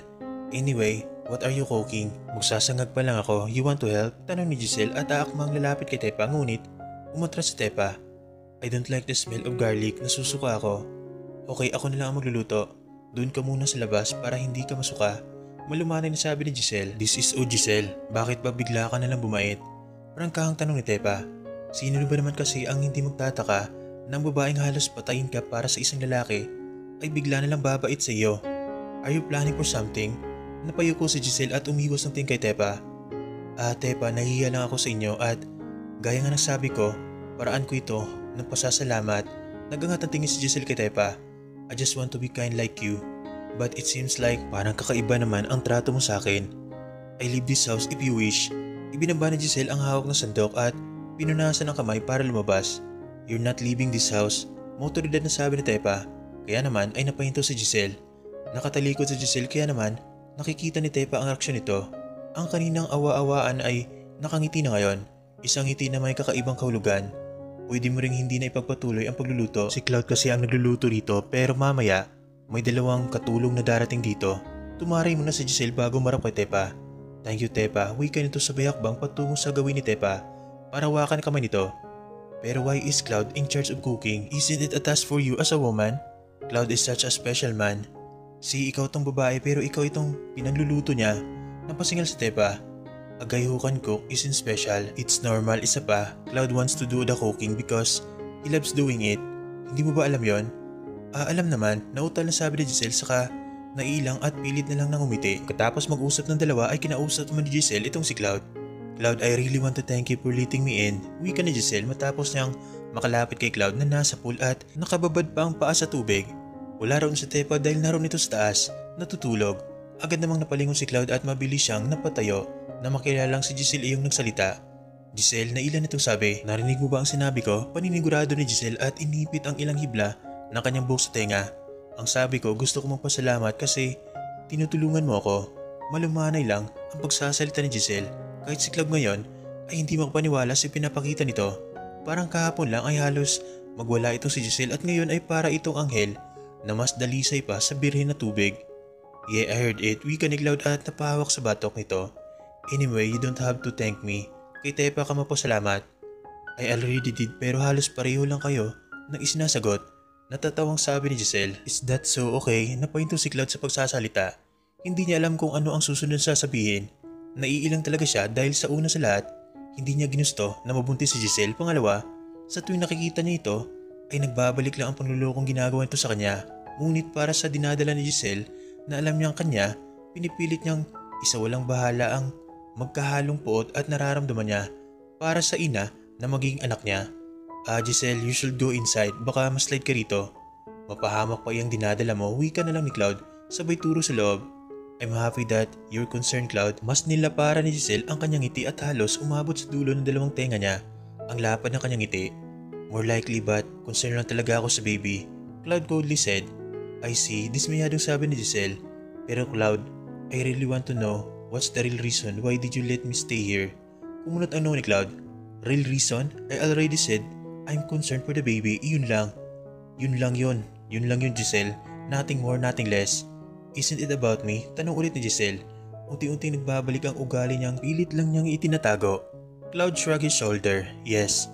[SPEAKER 1] Anyway, what are you cooking? Magsasangag pa lang ako. You want to help? Tanong ni Giselle at aakmang lalapit kay Tepa ngunit umatras si Tepa. I don't like the smell of garlic. Nasusuka ako. Okay, ako na lang ang magluluto. Doon ka muna sa labas para hindi ka masuka. Malumanay na sabi ni Giselle. This is Giselle. Bakit ba bigla ka na lang bumait? Prangkahang tanong ni Tepa. Sino ba naman kasi ang hindi magtataka na ang babaeng halos patayin ka para sa isang lalaki ay bigla na lang babait sa iyo? Are you planning for something? Napayuko si Giselle at umiwas ng tingin kay Tepa. Tepa, nahihiya lang ako sa inyo at gaya nga ng sabi ko, paraan ko ito ng pasasalamat. Nagangat ang tingin si Giselle kay Tepa. I just want to be kind like you. But it seems like parang kakaiba naman ang trato mo sa akin. I leave this house if you wish. Ibinaba ni Giselle ang hawak ng sandok at pinunasan ang kamay para lumabas. You're not leaving this house. Motoridad na sabi ni Tepa. Kaya naman ay napahinto si Giselle. Nakatalikod si Giselle kaya naman nakikita ni Tepa ang reaksyon nito. Ang kaninang awa-awaan ay nakangiti na ngayon. Isang ngiti na may kakaibang kahulugan. Pwede mo ring hindi na ipagpatuloy ang pagluluto. Si Cloud kasi ang nagluluto dito pero mamaya may dalawang katulong na darating dito. Tumaray muna si Giselle bago marap kay Tepa. Thank you Tepa, wika nito sa bayakbang patungo sa gawin ni Tepa. Para wakan kamay nito. Pero why is Cloud in charge of cooking? Isn't it a task for you as a woman? Cloud is such a special man. Si ikaw tong babae pero ikaw itong pinagluluto niya. Napasingal si Tepa. A guy who can cook isn't special. It's normal. Isa pa, Cloud wants to do the cooking because he loves doing it. Hindi mo ba alam yon? Alam naman, nautal na sabi ni Giselle saka nailang at pilit na lang nang umiti. Katapos mag-usap ng dalawa ay kinausap naman ni Giselle itong si Cloud. Cloud, I really want to thank you for letting me in. Wika ni Giselle matapos niyang makalapit kay Cloud na nasa pool at nakababad pa ang paa sa tubig. Wala raon sa Tepa dahil naroon ito sa taas, natutulog. Agad namang napalingon si Cloud at mabilis siyang napatayo na makilalang si Giselle iyong nagsalita. Giselle, nailan itong sabi. Narinig mo ba ang sinabi ko? Paninigurado ni Giselle at inipit ang ilang hibla ng kanyang buhok sa tenga. Ang sabi ko, gusto ko magpasalamat kasi tinutulungan mo ako. Malumanay lang ang pagsasalita ni Giselle. Kahit si Cloud ngayon ay hindi makapaniwala sa pinapakita nito. Parang kahapon lang ay halos magwala itong si Giselle at ngayon ay para itong anghel na mas dalisay pa sa birhen na tubig. Yeah, I heard it. Wika ni Cloud at napahawak sa batok nito. Anyway, you don't have to thank me. Kay Tepa ka mapasalamat. I already did pero halos pareho lang kayo nang isinasagot. Natatawang sabi ni Giselle. Is that so? Okay, napahinto si Cloud sa pagsasalita. Hindi niya alam kung ano ang susunod sasabihin. Naiilang talaga siya dahil sa una sa lahat, hindi niya ginusto na mabuntis si Giselle. Pangalawa, sa tuwing nakikita niya ito, ay nagbabalik lang ang panlulokong ginagawa nito sa kanya. Ngunit para sa dinadala ni Giselle na alam niyang kanya, pinipilit niyang isawalang bahala ang magkahalong puot at nararamdaman niya para sa ina na maging anak niya. Giselle, you should go inside. Baka maslide ka rito. Mapahamak pa iyang dinadala mo. Wika na lang ni Cloud, sabay turo sa loob. I'm happy that you're concerned, Cloud. Mas nilapara ni Giselle ang kanyang ngiti at halos umabot sa dulo ng dalawang tenga niya. Ang lapad ng kanyang ngiti. More likely but concerned lang talaga ako sa baby. Cloud coldly said. I see, dismayadong sabi ni Giselle. Pero Cloud, I really want to know what's the real reason why did you let me stay here? Kumunot ang ni Cloud. Real reason? I already said I'm concerned for the baby. Yun lang. Yun lang yun. Yun lang yun, Giselle. Nothing more, nothing less. Isn't it about me? Tanong ulit ni Giselle. Unti-unti nagbabalik ang ugali niyang pilit lang niyang itinatago. Cloud shrugged his shoulder. Yes.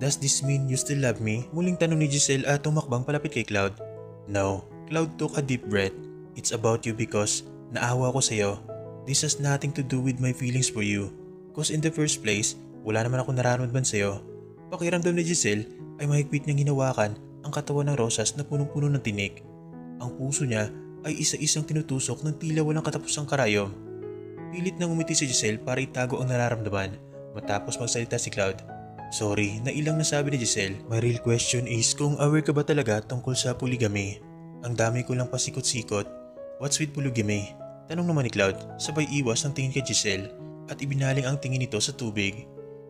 [SPEAKER 1] Does this mean you still love me? Muling tanong ni Giselle at tumakbang palapit kay Cloud. No. Cloud took a deep breath. It's about you because naawa ko sa'yo. This has nothing to do with my feelings for you. Cause in the first place, wala naman ako nararamdaman sa'yo. Pakiramdam ni Giselle ay mahigpit niyang hinawakan ang katawan ng rosas na punong-puno ng tinik. Ang puso niya ay isa-isang tinutusok ng tila walang katapusang karayom. Pilit nang umiti si Giselle para itago ang nararamdaman matapos magsalita si Cloud. Sorry, nailang nasabi ni Giselle. My real question is kung aware ka ba talaga tungkol sa polygamy? Ang dami ko lang pasikot-sikot. What's with polygamy? Tanong naman ni Cloud, sabay iwas ang tingin kay Giselle at ibinaling ang tingin nito sa tubig.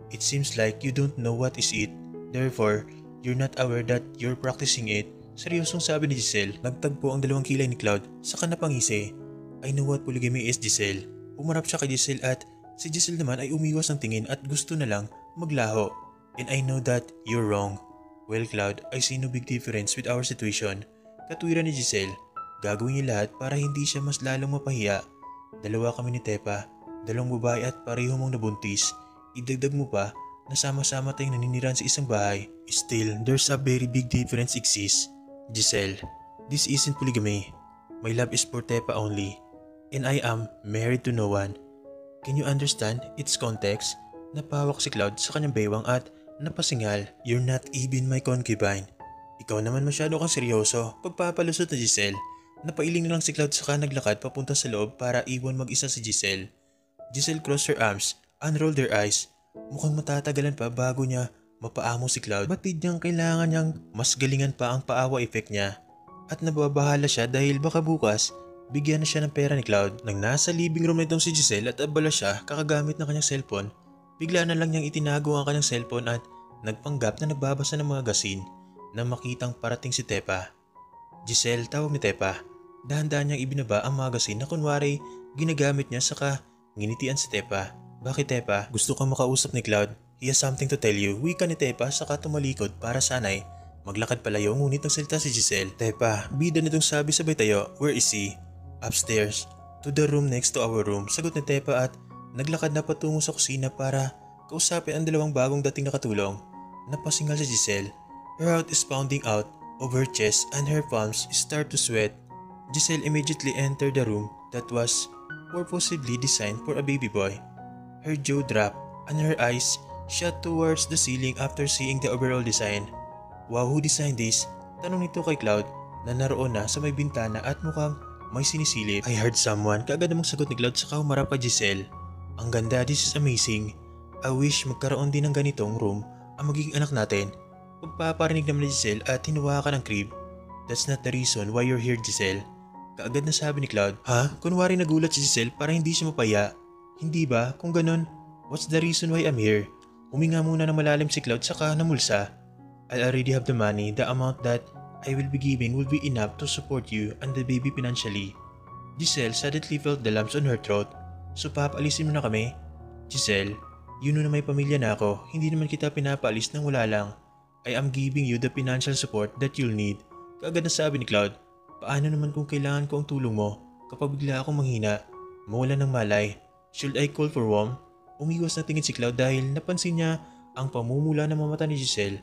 [SPEAKER 1] It seems like you don't know what is it. Therefore, you're not aware that you're practicing it. Seryosong sabi ni Giselle. Nagtagpo ang dalawang kilay ni Cloud sa kanapangisi. I know what polygamy is, Giselle. Umarap siya kay Giselle at si Giselle naman ay umiwas ng tingin at gusto na lang maglaho. And I know that you're wrong. Well, Cloud, I see no big difference with our situation. Katwiran ni Giselle. Gagawin niya lahat para hindi siya mas lalong mapahiya. Dalawa kami ni Tepa. Dalawang babae at pareho mong nabuntis. Idagdag mo pa na sama-sama tayong naninirahan sa isang bahay. Still, there's a very big difference exists. Giselle, this isn't polygamy. My love is for Tepa only. And I am married to no one. Can you understand its context? Napawak si Cloud sa kanyang baywang at napasingal. You're not even my concubine. Ikaw naman masyado kang seryoso. Pagpapalusot na Giselle. Napailing na lang si Cloud saka naglakad papunta sa loob para iwan mag-isa si Giselle. Giselle crossed her arms, unrolled her eyes. Mukhang matatagalan pa bago niya mapaamo si Cloud. Batid niyang kailangan niyang mas galingan pa ang paawa effect niya. At nababahala siya dahil baka bukas bigyan na siya ng pera ni Cloud. Nang nasa living room na itong si Giselle at abala siya kakagamit ng kanyang cellphone, bigla na lang niyang itinago ang kanyang cellphone at nagpanggap na nagbabasa ng mga gasin na makitang parating si Tepa. Giselle, tawag ni Tepa. Dahan-dahan niyang ibinaba ang magazine na kunwari ginagamit niya saka Nginitian si Tepa. Bakit Tepa? Gusto kang makausap ni Cloud? He has something to tell you. Wika ni Tepa saka tumalikod para sanay maglakad palayo ngunit nagsalita si Giselle. Tepa, bida nitong sabi sabay tayo. Where is he? Upstairs. To the room next to our room. Sagot ni Tepa at naglakad na patungo sa kusina para kausapin ang dalawang bagong dating nakatulong. Napasingal si Giselle. Her heart is pounding out of her chest and her palms start to sweat. Giselle immediately entered the room that was purposely designed for a baby boy. Her jaw dropped and her eyes shot towards the ceiling after seeing the overall design. Wow, who designed this? Tanong nito kay Cloud na naroon na sa may bintana at mukhang may sinisilip. I heard someone. Kaagad namang sagot ni Cloud saka humarap kay Giselle. Ang ganda, this is amazing. I wish magkaroon din ng ganitong room ang magiging anak natin. Pagpaparinig naman ni Giselle at hinawakan ang crib. That's not the reason why you're here, Giselle. Kaagad na sabi ni Cloud. Ha? Kunwari nagulat si Giselle para hindi siya mapaya. Hindi ba? Kung ganun, what's the reason why I'm here? Huminga muna ng malalim si Cloud saka namulsa. I already have the money. The amount that I will be giving will be enough to support you and the baby financially. Giselle suddenly felt the lumps on her throat. So papalisin mo na kami? Giselle, you know na may pamilya na ako. Hindi naman kita pinapaalis nang wala lang. I am giving you the financial support that you'll need. Kaagad na sabi ni Cloud. Paano naman kung kailangan ko ang tulong mo? Kapag bigla akong manghina, mawala ng malay. Should I call for warm? Umiwas na tingin si Cloud dahil napansin niya ang pamumula ng mga mata ni Giselle.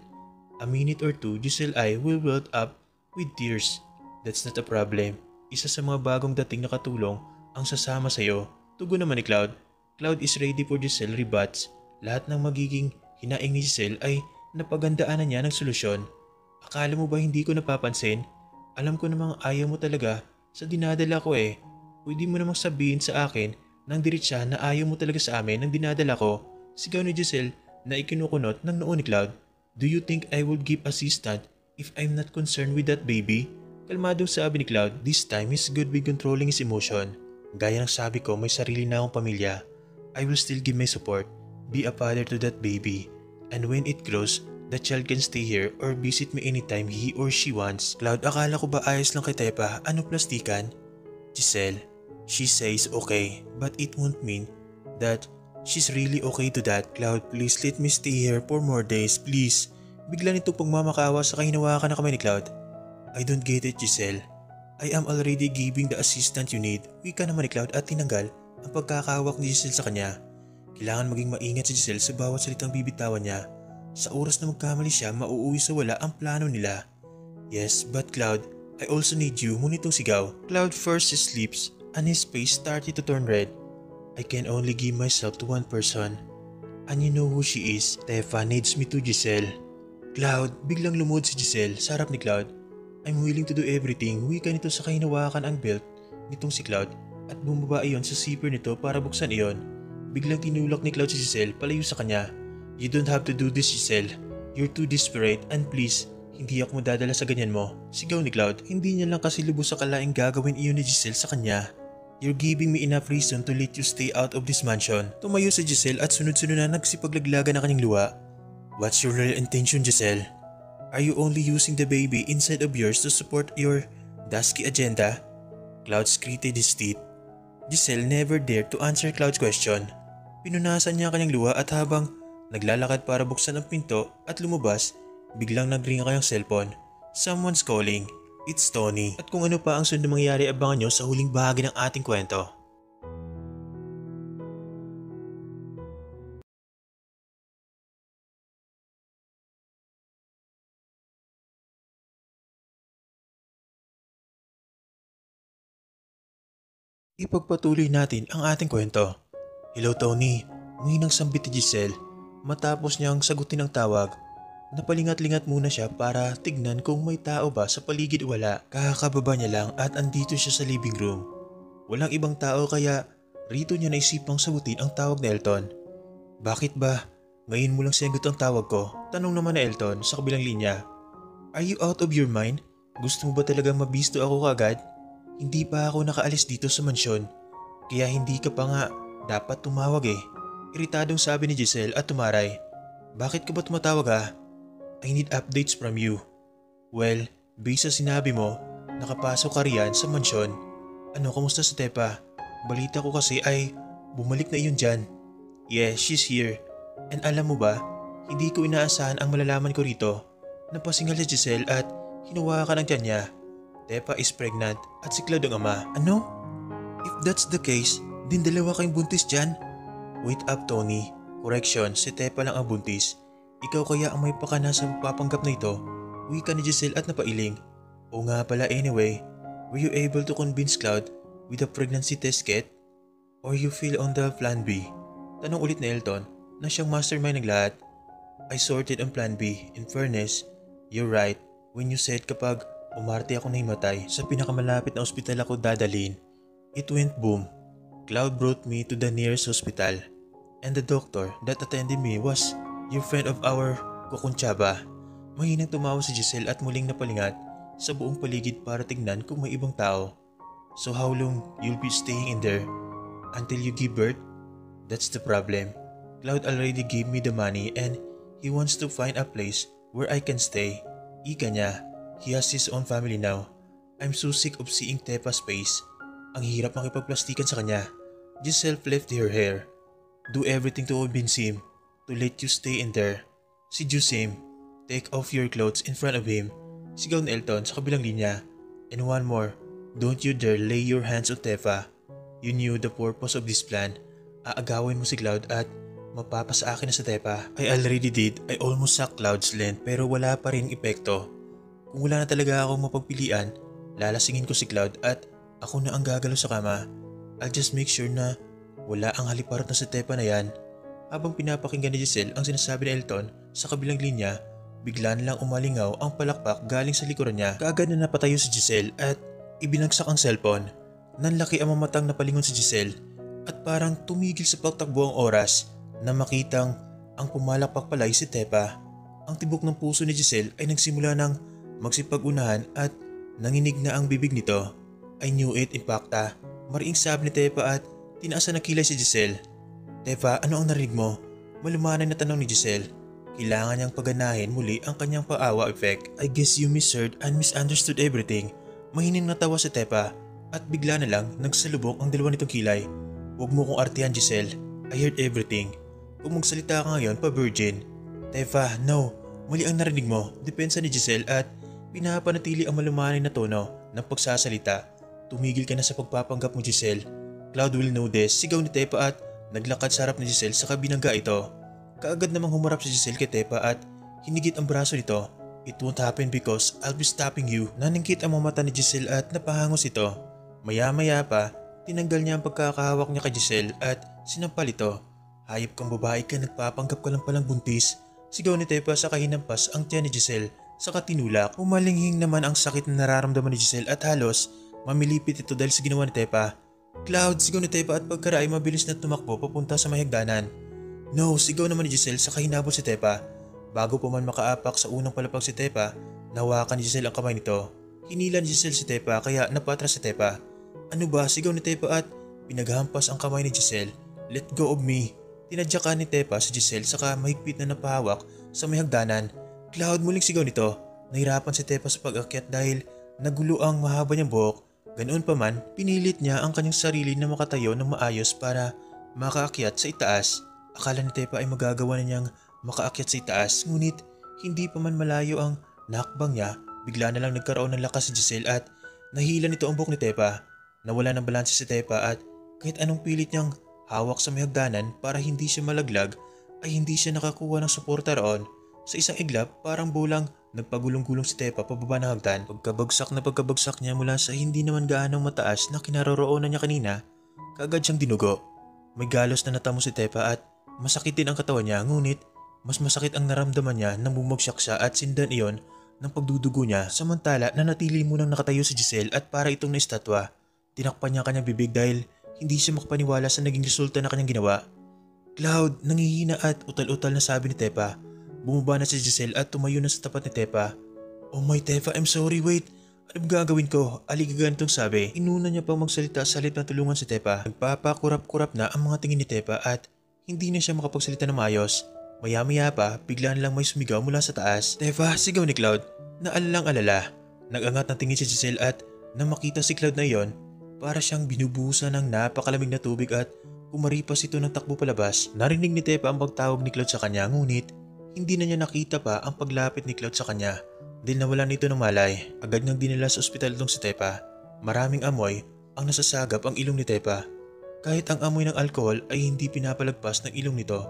[SPEAKER 1] A minute or two, Giselle I will welled up with tears. That's not a problem. Isa sa mga bagong dating nakatulong ang sasama sa'yo. Tugon naman ni Cloud. Cloud is ready for Giselle rebuts. Lahat ng magiging hinaing ni Giselle ay napagandaanan niya ng solusyon. Akala mo ba hindi ko napapansin? Alam ko namang ayaw mo talaga sa dinadala ko eh. Pwede mo namang sabihin sa akin nang diretsa na ayaw mo talaga sa amin nang dinadala ko. Sigaw ni Giselle na ikinukunot ng noo ni Cloud. Do you think I would give assistance if I'm not concerned with that baby? Kalmadong sabi ni Cloud. This time he's good with controlling his emotion. Gaya ng sabi ko, may sarili na akong pamilya. I will still give my support. Be a father to that baby. And when it grows, the child can stay here or visit me anytime he or she wants. Cloud, akala ko ba ayos lang kay Tepa? Ano plastikan? Giselle, she says okay, but it won't mean that she's really okay to that. Cloud, please let me stay here for more days, please. Bigla nito pagmamakawa sa hinawakan na kamay ni Cloud. I don't get it, Giselle. I am already giving the assistance you need. Wika naman ni Cloud at tinanggal ang pagkakahawak ni Giselle sa kanya. Kailangan maging maingat si Giselle sa bawat salitang bibitawan niya. Sa oras na magkamali siya, mauuwi sa wala ang plano nila. Yes, but Cloud, I also need you, ngunit itong sigaw. Cloud first sleeps and his face started to turn red. I can only give myself to one person. And you know who she is. Tepa needs me to, Giselle. Cloud, biglang lumod si Giselle sa harap ni Cloud. I'm willing to do everything. Wika nito sa hinawakan ang belt nitong si Cloud at bumaba iyon sa zipper nito para buksan iyon. Biglang tinulak ni Cloud si Giselle palayo sa kanya. You don't have to do this, Giselle. You're too desperate and please, hindi ako madadala sa ganyan mo. Sigaw ni Cloud. Hindi niya lang kasi lubos sa kalaing gagawin iyon ni Giselle sa kanya. You're giving me enough reason to let you stay out of this mansion. Tumayo si Giselle at sunod-sunod na nagsipaglaglaga na kanyang luha. What's your real intention, Giselle? Are you only using the baby inside of yours to support your dusky agenda? Cloud gritted his teeth. Giselle never dared to answer Cloud's question. Pinunasan niya ang kanyang luha at habang naglalakad para buksan ang pinto at lumabas, biglang nagring ang kanyang cellphone. Someone's calling. It's Tony. At kung ano pa ang sunod mangyayari, abangan nyo sa huling bahagi ng ating kwento. Ipagpatuloy natin ang ating kwento. Hello Tony, muhinang sambit ni Giselle. Matapos niyang sagutin ang tawag, napalingat-lingat muna siya para tignan kung may tao ba sa paligid o wala. Kakababa niya lang at andito siya sa living room. Walang ibang tao kaya rito niya naisipang sagutin ang tawag ni Elton. Bakit ba? Ngayon mo lang sinagot ang tawag ko? Tanong naman na Elton sa kabilang linya. Are you out of your mind? Gusto mo ba talagang mabisto ako kagad? Hindi pa ako nakaalis dito sa mansyon, kaya hindi ka pa nga dapat tumawag eh. Iritadong sabi ni Giselle at tumaray. Bakit ka ba tumatawag ha? I need updates from you. Well, based sa sinabi mo, nakapasok ka riyan sa mansyon. Ano, kamusta sa Tepa? Balita ko kasi ay Bumalik na iyon dyan. Yes, she's here. And alam mo ba, hindi ko inaasahan ang malalaman ko rito. Napasingal si Giselle at hinawakan ang tiyan niya. Tepa is pregnant at si Cloud ang ama. Ano? If that's the case, din dalawa kayong buntis dyan? Wait up, Tony. Correction, si Tepa lang ang buntis. Ikaw kaya ang may pakana sa papanggap na ito. Wika ni Giselle at napailing. O nga pala anyway, were you able to convince Cloud with the pregnancy test kit? Or you feel on the plan B? Tanong ulit ni Elton na siyang mastermind ng lahat. I sorted on plan B. In fairness, you're right when you said kapag umarte ako na himatay sa pinakamalapit na ospital ako dadalhin. It went boom. Cloud brought me to the nearest hospital. And the doctor that attended me was your friend of our kukuntsaba. Mahinang tumawa si Giselle at muling napalingat sa buong paligid para tignan kung may ibang tao. So how long you'll be staying in there? Until you give birth? That's the problem. Cloud already gave me the money and he wants to find a place where I can stay. Ika niya, he has his own family now. I'm so sick of seeing Tepa's face. Ang hirap makipagplastikan sa kanya. Giselle flipped her hair. Do everything to convince him to let you stay in there. Si Jusim, take off your clothes in front of him. Sigaw ni Elton sa kabilang linya. And one more, don't you dare lay your hands on Tepa. You knew the purpose of this plan. Aagawin mo si Cloud at mapapasa akin na sa Tepa. I already did. I almost sucked Cloud's length pero wala pa rin epekto. Kung wala na talaga akong mapagpilian, lalasingin ko si Cloud at ako na ang gagalaw sa kama. I'll just make sure na wala ang haliparot na sa Tepa na yan. Habang pinapakinggan ni Giselle ang sinasabi ni Elton sa kabilang linya, bigla na lang umalingaw ang palakpak galing sa likuran niya. Kaagad na napatayo si Giselle at ibinagsak ang cellphone. Nanlaki ang mamatang napalingon si Giselle at parang tumigil sa pagtakbo ang oras na makitang ang pumalakpak pala'y si Tepa. Ang tibok ng puso ni Giselle ay nagsimula ng magsipag-unahan at nanginig na ang bibig nito. I knew it, impacta. Mariing sabi ni Tepa at tinaasan na kilay si Giselle. Tepa, ano ang narinig mo? Malumanay na tanong ni Giselle. Kailangan niyang paganahin muli ang kanyang paawa effect. I guess you misheard and misunderstood everything. Mahining natawa si Tepa at bigla na lang nagsalubong ang dalawa nitong kilay. Huwag mo kong artihan, Giselle. I heard everything. Kung magsalita ka ngayon pa virgin. Tepa, no. Mali ang narinig mo. Depensa ni Giselle at pinapanatili ang malumanay na tono ng pagsasalita. Tumigil ka na sa pagpapanggap mo, Giselle. Cloud will know this. Sigaw ni Tepa at naglakad sa harap ni Giselle sa kabinangga ito. Kaagad namang humarap si Giselle kay Tepa at hinigit ang braso nito. It won't happen because I'll be stopping you. Naningkit ang mga mata ni Giselle at napahangos ito. Maya-maya pa, tinanggal niya ang pagkakahawak niya kay Giselle at sinampal ito. Hayop kang babae ka, nagpapanggap ka lang palang buntis. Sigaw ni Tepa sa kahinampas ang tiyan ni Giselle sa katinulak. Umalinghing naman ang sakit na nararamdaman ni Giselle at halos mamilipit ito dahil sa ginawa ni Tepa. Cloud, sigaw ni Tepa at pagkaraay mabilis na tumakbo papunta sa may hagdanan. No, sigaw naman ni Giselle sa kahinabol si Tepa. Bago pa man makaapak sa unang palapag si Tepa, nahawakan ni Giselle ang kamay nito. Hinila ni Giselle si Tepa kaya napatras si Tepa. Ano ba, sigaw ni Tepa at pinaghampas ang kamay ni Giselle. Let go of me. Tinadyakan ni Tepa si Giselle saka mahigpit na napahawak sa may hagdanan. Cloud, muling sigaw nito. Nahirapan si Tepa sa pag-akyat dahil nagulo ang mahaba niyang buhok. Ganoon pa man, pinilit niya ang kanyang sarili na makatayo ng maayos para makaakyat sa itaas. Akala ni Tepa ay magagawa na niyang makaakyat sa itaas, ngunit hindi pa man malayo ang nakbang niya, bigla na lang nagkaroon ng lakas si Giselle at nahila nito ang buhok ni Tepa. Nawala ng balanse si Tepa at kahit anong pilit niyang hawak sa may hagdanan para hindi siya malaglag, ay hindi siya nakakuha ng suporta roon. Sa isang iglap, parang bulang nagpagulong-gulong si Tepa pababa ng hagdan. Pagkabagsak niya mula sa hindi naman gaanong mataas na kinaroroonan niya kanina, kaagad siyang dinugo. May galos na natamo si Tepa at masakit din ang katawan niya, ngunit mas masakit ang naramdaman niya nang bumagsak siya at sindan iyon ng pagdudugo niya. Samantala nanatili munang nakatayo si Giselle at para itong na-estatwa. Tinakpan niya kanyang bibig dahil hindi siya makapaniwala sa naging resulta na kanyang ginawa. Cloud, nangihina at utal-utal na sabi ni Tepa. Bumaba na si Giselle at tumayo na sa tapat ni Tepa. Oh my Tepa, I'm sorry, wait. Ano gagawin ko? Aligagan itong sabi. Inuna niya pang magsalita sa halip na tulungan si Tepa. Nagpapakurap-kurap na ang mga tingin ni Tepa at hindi na siya makapagsalita ng maayos. Maya-maya pa, biglaan lang may sumigaw mula sa taas. Tepa, sigaw ni Cloud. Naalalang-alala. Nag-angat ng tingin si Giselle at nang makita si Cloud na iyon, para siyang binubusan ng napakalamig na tubig at Kumaripas ito ng takbo palabas. Narinig ni Tepa ang pagtawag ni Cloud sa kanya ngunit hindi na niya nakita pa ang paglapit ni Cloud sa kanya. Dahil nawalan ito ng malay, agad nang dinala sa ospital itong si Tepa. Maraming amoy ang nasasagap ang ilong ni Tepa. Kahit ang amoy ng alkohol ay hindi pinapalagpas ng ilong nito.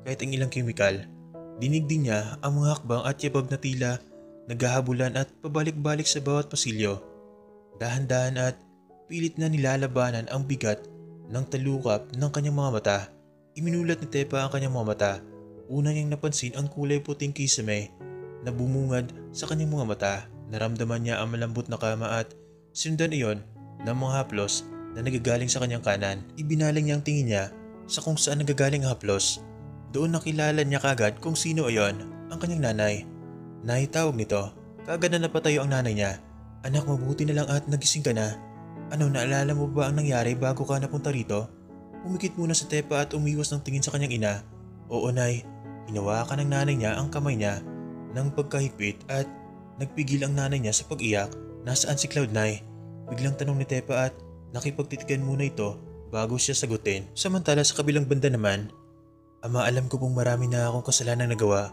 [SPEAKER 1] Kahit ang ilang kemikal. Dinig din niya ang mga hakbang at yabag na tila naghahabulan at pabalik-balik sa bawat pasilyo. Dahan-dahan at pilit na nilalabanan ang bigat ng talukap ng kanyang mga mata. Iminulat ni Tepa ang kanyang mga mata. Una niyang napansin ang kulay puting kisame na bumungad sa kanyang mga mata. Naramdaman niya ang malambot na kama at sinundan iyon ng mga haplos na nagagaling sa kanyang kanan. Ibinaling niya ang tingin niya sa kung saan nagagaling ang haplos. Doon nakilala niya kagad kung sino ayon, ang kanyang nanay. Nay, tawag nito. Kagad na napatayo ang nanay niya. Anak, mabuti na lang at nagising ka na. Ano, naalala mo ba ang nangyari bago ka napunta rito? Pumikit muna sa Tepa at umiwas ng tingin sa kanyang ina. Oo, Nay. Hinawakan ng nanay niya ang kamay niya ng pagkahigpit at nagpigil ang nanay niya sa pag-iyak. Nasaan si Cloud, Nay? Biglang tanong ni Tepa at nakipagtitigan muna ito bago siya sagutin. Samantala sa kabilang banda naman, Ama, alam ko pong marami na akong kasalanang nagawa.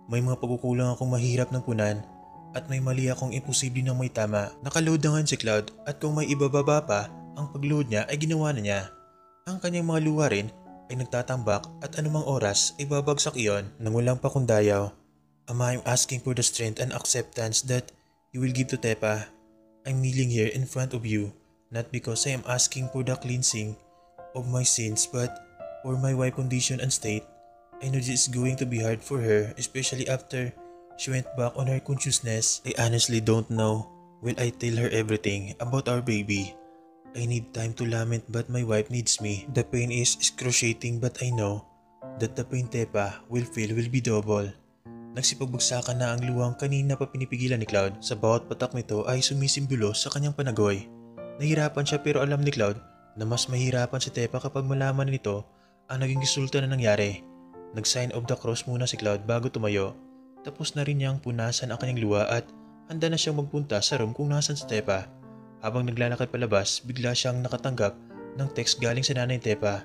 [SPEAKER 1] May mga pagkukulang akong mahirap ng punan at may mali akong imposible ng may tama. Nakaload na nga si Cloud at kung may ibababa pa, ang pagload niya ay ginawa na niya. Ang kanyang mga luha rin ay nagtatambak at anumang oras ay babagsak iyon nang walang pakundayaw. Ama, I'm asking for the strength and acceptance that you will give to Tepa. I'm kneeling here in front of you, not because I am asking for the cleansing of my sins but for my wife's condition and state. I know this is going to be hard for her, especially after she went back on her consciousness. I honestly don't know will I tell her everything about our baby. I need time to lament but my wife needs me. The pain is excruciating but I know that the pain Tepa will feel will be double. Nagsipagbagsakan na ang luwang kanina pa pinipigilan ni Cloud. Sa bawat patak nito ay sumisimbolo sa kanyang panagoy. Nahirapan siya pero alam ni Cloud na mas mahirapan si Tepa kapag malaman nito ang naging resulta na nangyari. Nag-sign of the cross muna si Cloud bago tumayo. Tapos na rin niyang punasan ang kanyang luha at handa na siyang magpunta sa room kung nasan si Tepa. Habang naglalakad palabas, bigla siyang nakatanggap ng text galing sa nanay Tepa.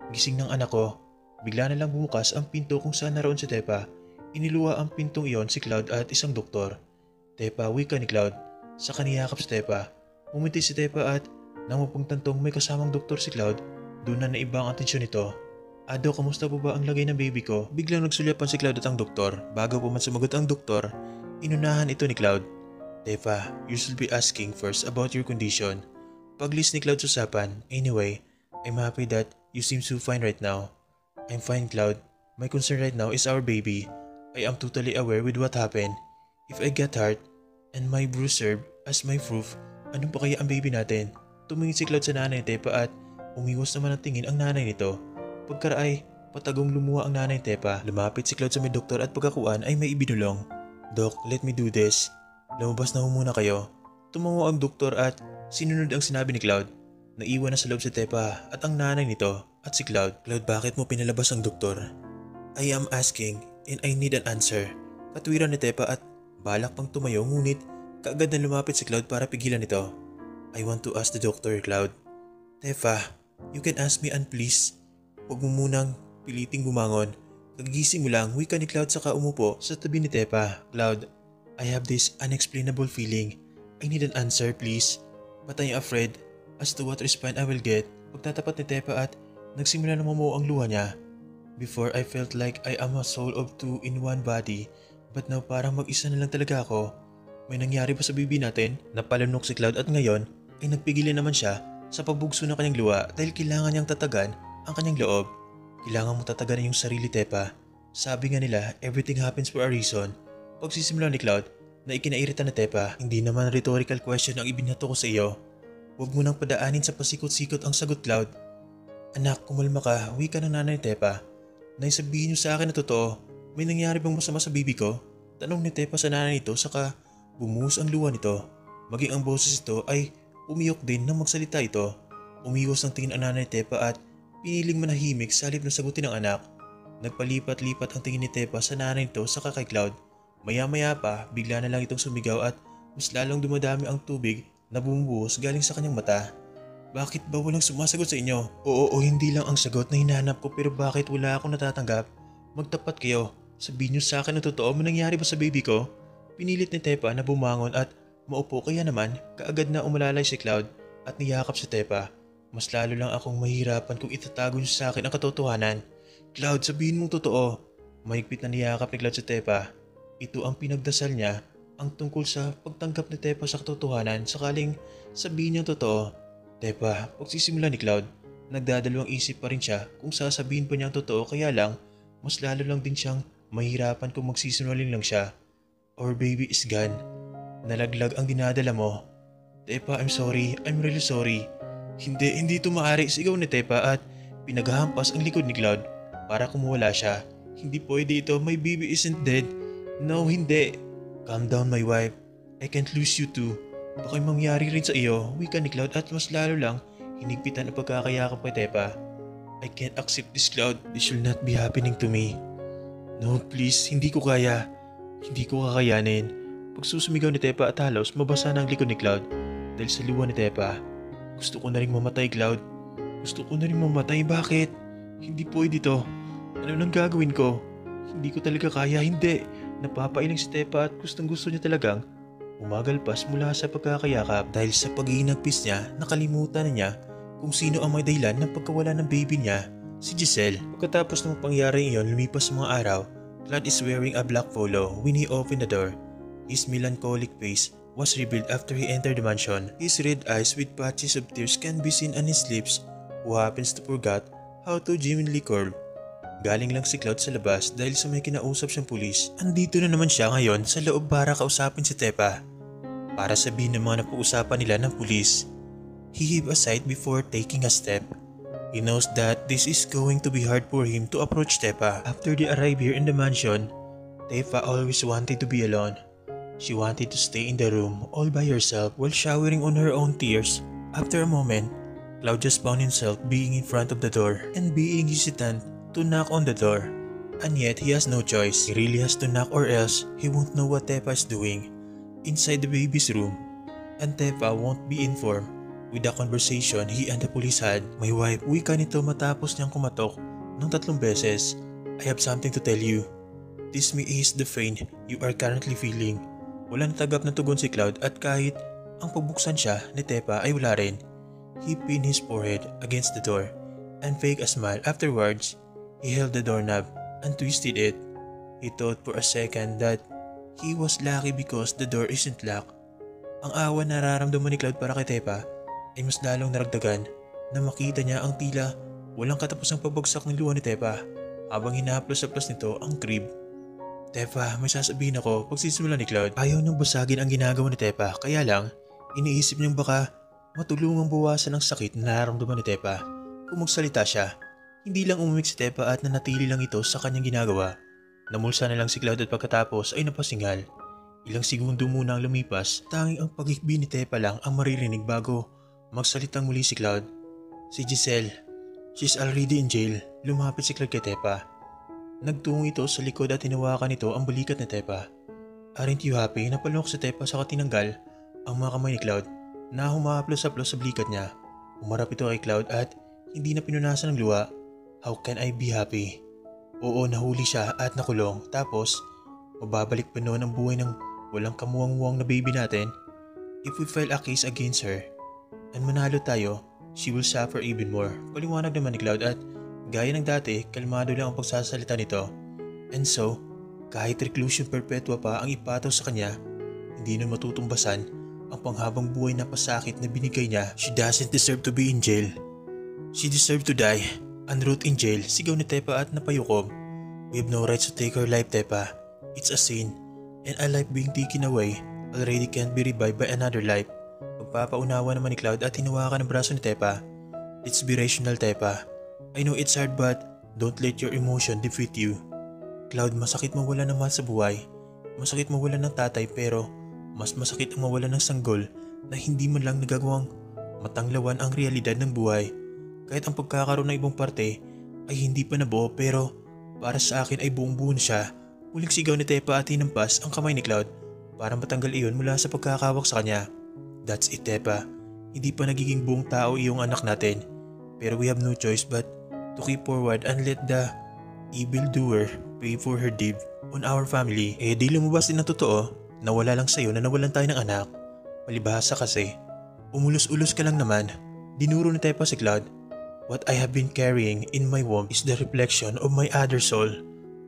[SPEAKER 1] Gising ng anak ko. Bigla na lang bumukas ang pinto kung saan naroon si Tepa. Iniluha ang pintong iyon si Cloud at isang doktor. Tepa, wika ni Cloud. Sa kaniyakap si Tepa. Umiti si Tepa at nang mapagtantong may kasamang doktor si Cloud, doon na naiba ang atensyon nito. Ado, kamusta po ba ang lagay ng baby ko? Biglang nagsulyapan si Cloud at ang doktor. Bago pa man sumagot ang doktor, inunahan ito ni Cloud. Tepa, you should be asking first about your condition. Paglis ni Cloud sa usapan. Anyway, I'm happy that you seem so fine right now. I'm fine, Cloud. My concern right now is our baby. I am totally aware with what happened. If I get hurt and my bruise serve as my proof, anong pa kaya ang baby natin? Tumingin si Cloud sa nanay Tepa at umiwas naman ang tingin ang nanay nito. Pagkaraay, patagong lumuha ang nanay Tepa. Lumapit si Cloud sa may doktor at pagkakuan ay may ibinulong. Doc, let me do this. Lumabas na muna kayo. Tumango ang doktor at sinunod ang sinabi ni Cloud. Naiwan na sa loob si Tepa at ang nanay nito at si Cloud. Cloud, bakit mo pinalabas ang doktor? I am asking and I need an answer. Katwiran ni Tepa at balak pang tumayo ngunit kaagad na lumapit si Cloud para pigilan ito. I want to ask the doctor, Cloud. Tepa, you can ask me and please. Huwag mo munang piliting bumangon. Kagigising mo lang, wika ni Cloud saka umupo sa tabi ni Tepa. Cloud, I have this unexplainable feeling. I need an answer, please. But I am afraid as to what response I will get. Pagtatapat ni Tepa at nagsimula na mamuo ang luha niya. Before I felt like I am a soul of two in one body, but now parang mag-isa na lang talaga ako. May nangyari ba sa bibi natin? Napalunok si Cloud at ngayon ay nagpigilan naman siya sa pagbugso ng kanyang luha dahil kailangan niyang tatagan ang kanyang loob. Kailangan mo tataganan yung sarili, Tepa. Sabi nga nila, everything happens for a reason. Pagsisimula ni Cloud na ikinairita na Tepa, hindi naman rhetorical question ang ibinato ko sa iyo. Huwag mo nang padaanin sa pasikot-sikot ang sagot, Cloud. Anak, kumalma ka, wika ng nanay Tepa. Naisabihin niyo sa akin na totoo. May nangyari bang masama sa bibi ko? Tanong ni Tepa sa nanay nito saka bumuhos ang luha nito. Maging ang boses ito ay umiyok din nang magsalita ito. Umiwas ang tingin ang nanay Tepa at piniling manahimik sa halip na sagutin ng anak. Nagpalipat-lipat ang tingin ni Tepa sa nanay nito saka kay Cloud. Maya-maya pa, bigla na lang itong sumigaw at mas lalong dumadami ang tubig na bumubuhos galing sa kanyang mata. Bakit ba walang sumasagot sa inyo? Oo o hindi lang ang sagot na hinahanap ko pero bakit wala akong natatanggap? Magtapat kayo. Sabihin niyo sa akin ang totoo, may nangyari ba sa baby ko? Pinilit ni Tepa na bumangon at maupo, kaya naman kaagad na umalalay si Cloud at niyakap si Tepa. Mas lalo lang akong mahirapan kung itatago niyo sa akin ang katotohanan. Cloud, sabihin mong totoo. Mahigpit na niyakap ni Cloud si Tepa. Ito ang pinagdasal niya, ang tungkol sa pagtanggap ni Tepa sa katotohanan sakaling sabihin niyang totoo. Tepa, pagsisimula ni Cloud, nagdadalawang isip pa rin siya kung sasabihin pa niya ang totoo, kaya lang mas lalo lang din siyang mahirapan kung magsisinungaling lang siya. Our baby is gone. Nalaglag ang dinadala mo. Tepa, I'm sorry. I'm really sorry. Hindi ito maaari, sigaw ni Tepa at pinaghahampas ang likod ni Cloud para kumuwala siya. Hindi pwede ito, my baby isn't dead. No, hindi. Calm down my wife. I can't lose you too. Baka'y mangyari rin sa iyo, wika ni Cloud at mas lalo lang hinigpitan ang pagkakayakap kay Tepa. I can't accept this, Cloud. This will not be happening to me. No, please, hindi ko kaya. Hindi ko kakayanin. Pagsusumigaw ni Tepa at halos mabasa na ang likod ni Cloud dahil sa luha ni Tepa. Gusto ko na rin mamatay, Cloud. Gusto ko na rin mamatay. Bakit? Hindi pwede to. Ano nang gagawin ko? Hindi ko talaga kaya, hindi. Napapailing si Tepa at gustong gusto niya talagang umagalpas mula sa pagkakayakap. Dahil sa paghihinagpis niya, nakalimutan na niya kung sino ang may dahilan ng pagkawala ng baby niya, si Giselle. Pagkatapos ng pangyari iyon, lumipas mga araw. Cloud is wearing a black polo when he opened the door. His melancholic face was revealed after he entered the mansion. His red eyes with patches of tears can be seen on his lips, who happens to forget how to genuinely curb. Galing lang si Cloud sa labas dahil sa may kinausap siyang pulis. Andito na naman siya ngayon sa loob para kausapin si Tepa para sabihin ng mga napag-usapan nila ng pulis. He heaved a sigh before taking a step. He knows that this is going to be hard for him to approach Tepa. After they arrive here in the mansion, Tepa always wanted to be alone. She wanted to stay in the room all by herself while showering on her own tears. After a moment, Cloud just found himself being in front of the door and being hesitant to knock on the door. And yet he has no choice. He really has to knock or else he won't know what Tepa is doing inside the baby's room. And Tepa won't be informed with the conversation he and the police had. My wife, wika nito matapos niyang kumatok ng 3 beses. I have something to tell you. This may ease the pain you are currently feeling. Walang tagap na tugon si Cloud at kahit ang pagbuksan siya ni Tepa ay wala rin. He pinned his forehead against the door and faked a smile. Afterwards, he held the doorknob and twisted it. He thought for a second that he was lucky because the door isn't locked. Ang awa na nararamdaman ni Cloud para kay Tepa ay mas lalong naragdagan na makita niya ang tila walang katapusang pabagsak ng luha ni Tepa habang hinahaplos-haplos nito ang crib. Tepa, may sasabihin ako. Pagsisimula ni Cloud, ayaw niyang basagin ang ginagawa ni Tepa, kaya lang iniisip niyang baka matulungang bawasan ang sakit na nararamdaman ni Tepa kung magsalita siya. Hindi lang umimik si Tepa at nanatili lang ito sa kanyang ginagawa. Namulsa na lang si Cloud at pagkatapos ay napasingal. Ilang segundo muna ang lumipas, tanging ang pag-ikbi ni Tepa lang ang maririnig bago magsalitang muli si Cloud. Si Giselle, she's already in jail. Lumapit si Cloud kay Tepa. Nagtungo ito sa likod at hinawakan nito ang balikat ni Tepa. Aren't you happy? Napalunok si Tepa sa katinanggal ang mga kamay ni Cloud na humahaplos-haplos sa balikat niya. Umarap ito kay Cloud at hindi na pinunasan ng luha. How can I be happy? Oo, nahuli siya at nakulong. Tapos, mababalik pa noon ang buhay ng walang kamuwang-muwang na baby natin. If we file a case against her and manalo tayo, she will suffer even more. Paliwanag naman ni Cloud at gaya ng dati, kalmado lang ang pagsasalita nito. And so, kahit reclusion perpetua pa ang ipataw sa kanya, hindi na matutumbasan ang panghabang buhay na pasakit na binigay niya. She doesn't deserve to be in jail. She deserves to die. En route in jail, sigaw ni Tepa at napayukob. We have no rights to take her life, Tepa. It's a sin. And a life being taken away already can't be revived by another life. Pagpapaunawa naman ni Cloud at hinawakan ang braso ni Tepa. Let's be rational, Tepa. I know it's hard but don't let your emotion defeat you. Cloud, masakit mawala ng mahal sa buhay. Masakit mawala ng tatay pero mas masakit ang mawala ng sanggol na hindi man lang nagagawang matanglawan ang realidad ng buhay. Kahit ang pagkakaroon ng ibang parte ay hindi pa nabuo pero para sa akin ay buong-buo na siya. Muling sigaw ni Tepa at hinampas ang kamay ni Cloud para matanggal iyon mula sa pagkakawak sa kanya. That's it, Tepa. Hindi pa nagiging buong tao iyong anak natin. Pero we have no choice but to keep forward and let the evildoer pay for her deed on our family. Di lumabas din ang totoo na wala lang sa'yo na nawalan tayo ng anak. Palibhasa kasi. Umulos-ulos ka lang naman. Dinuro ni Tepa si Cloud. What I have been carrying in my womb is the reflection of my other soul.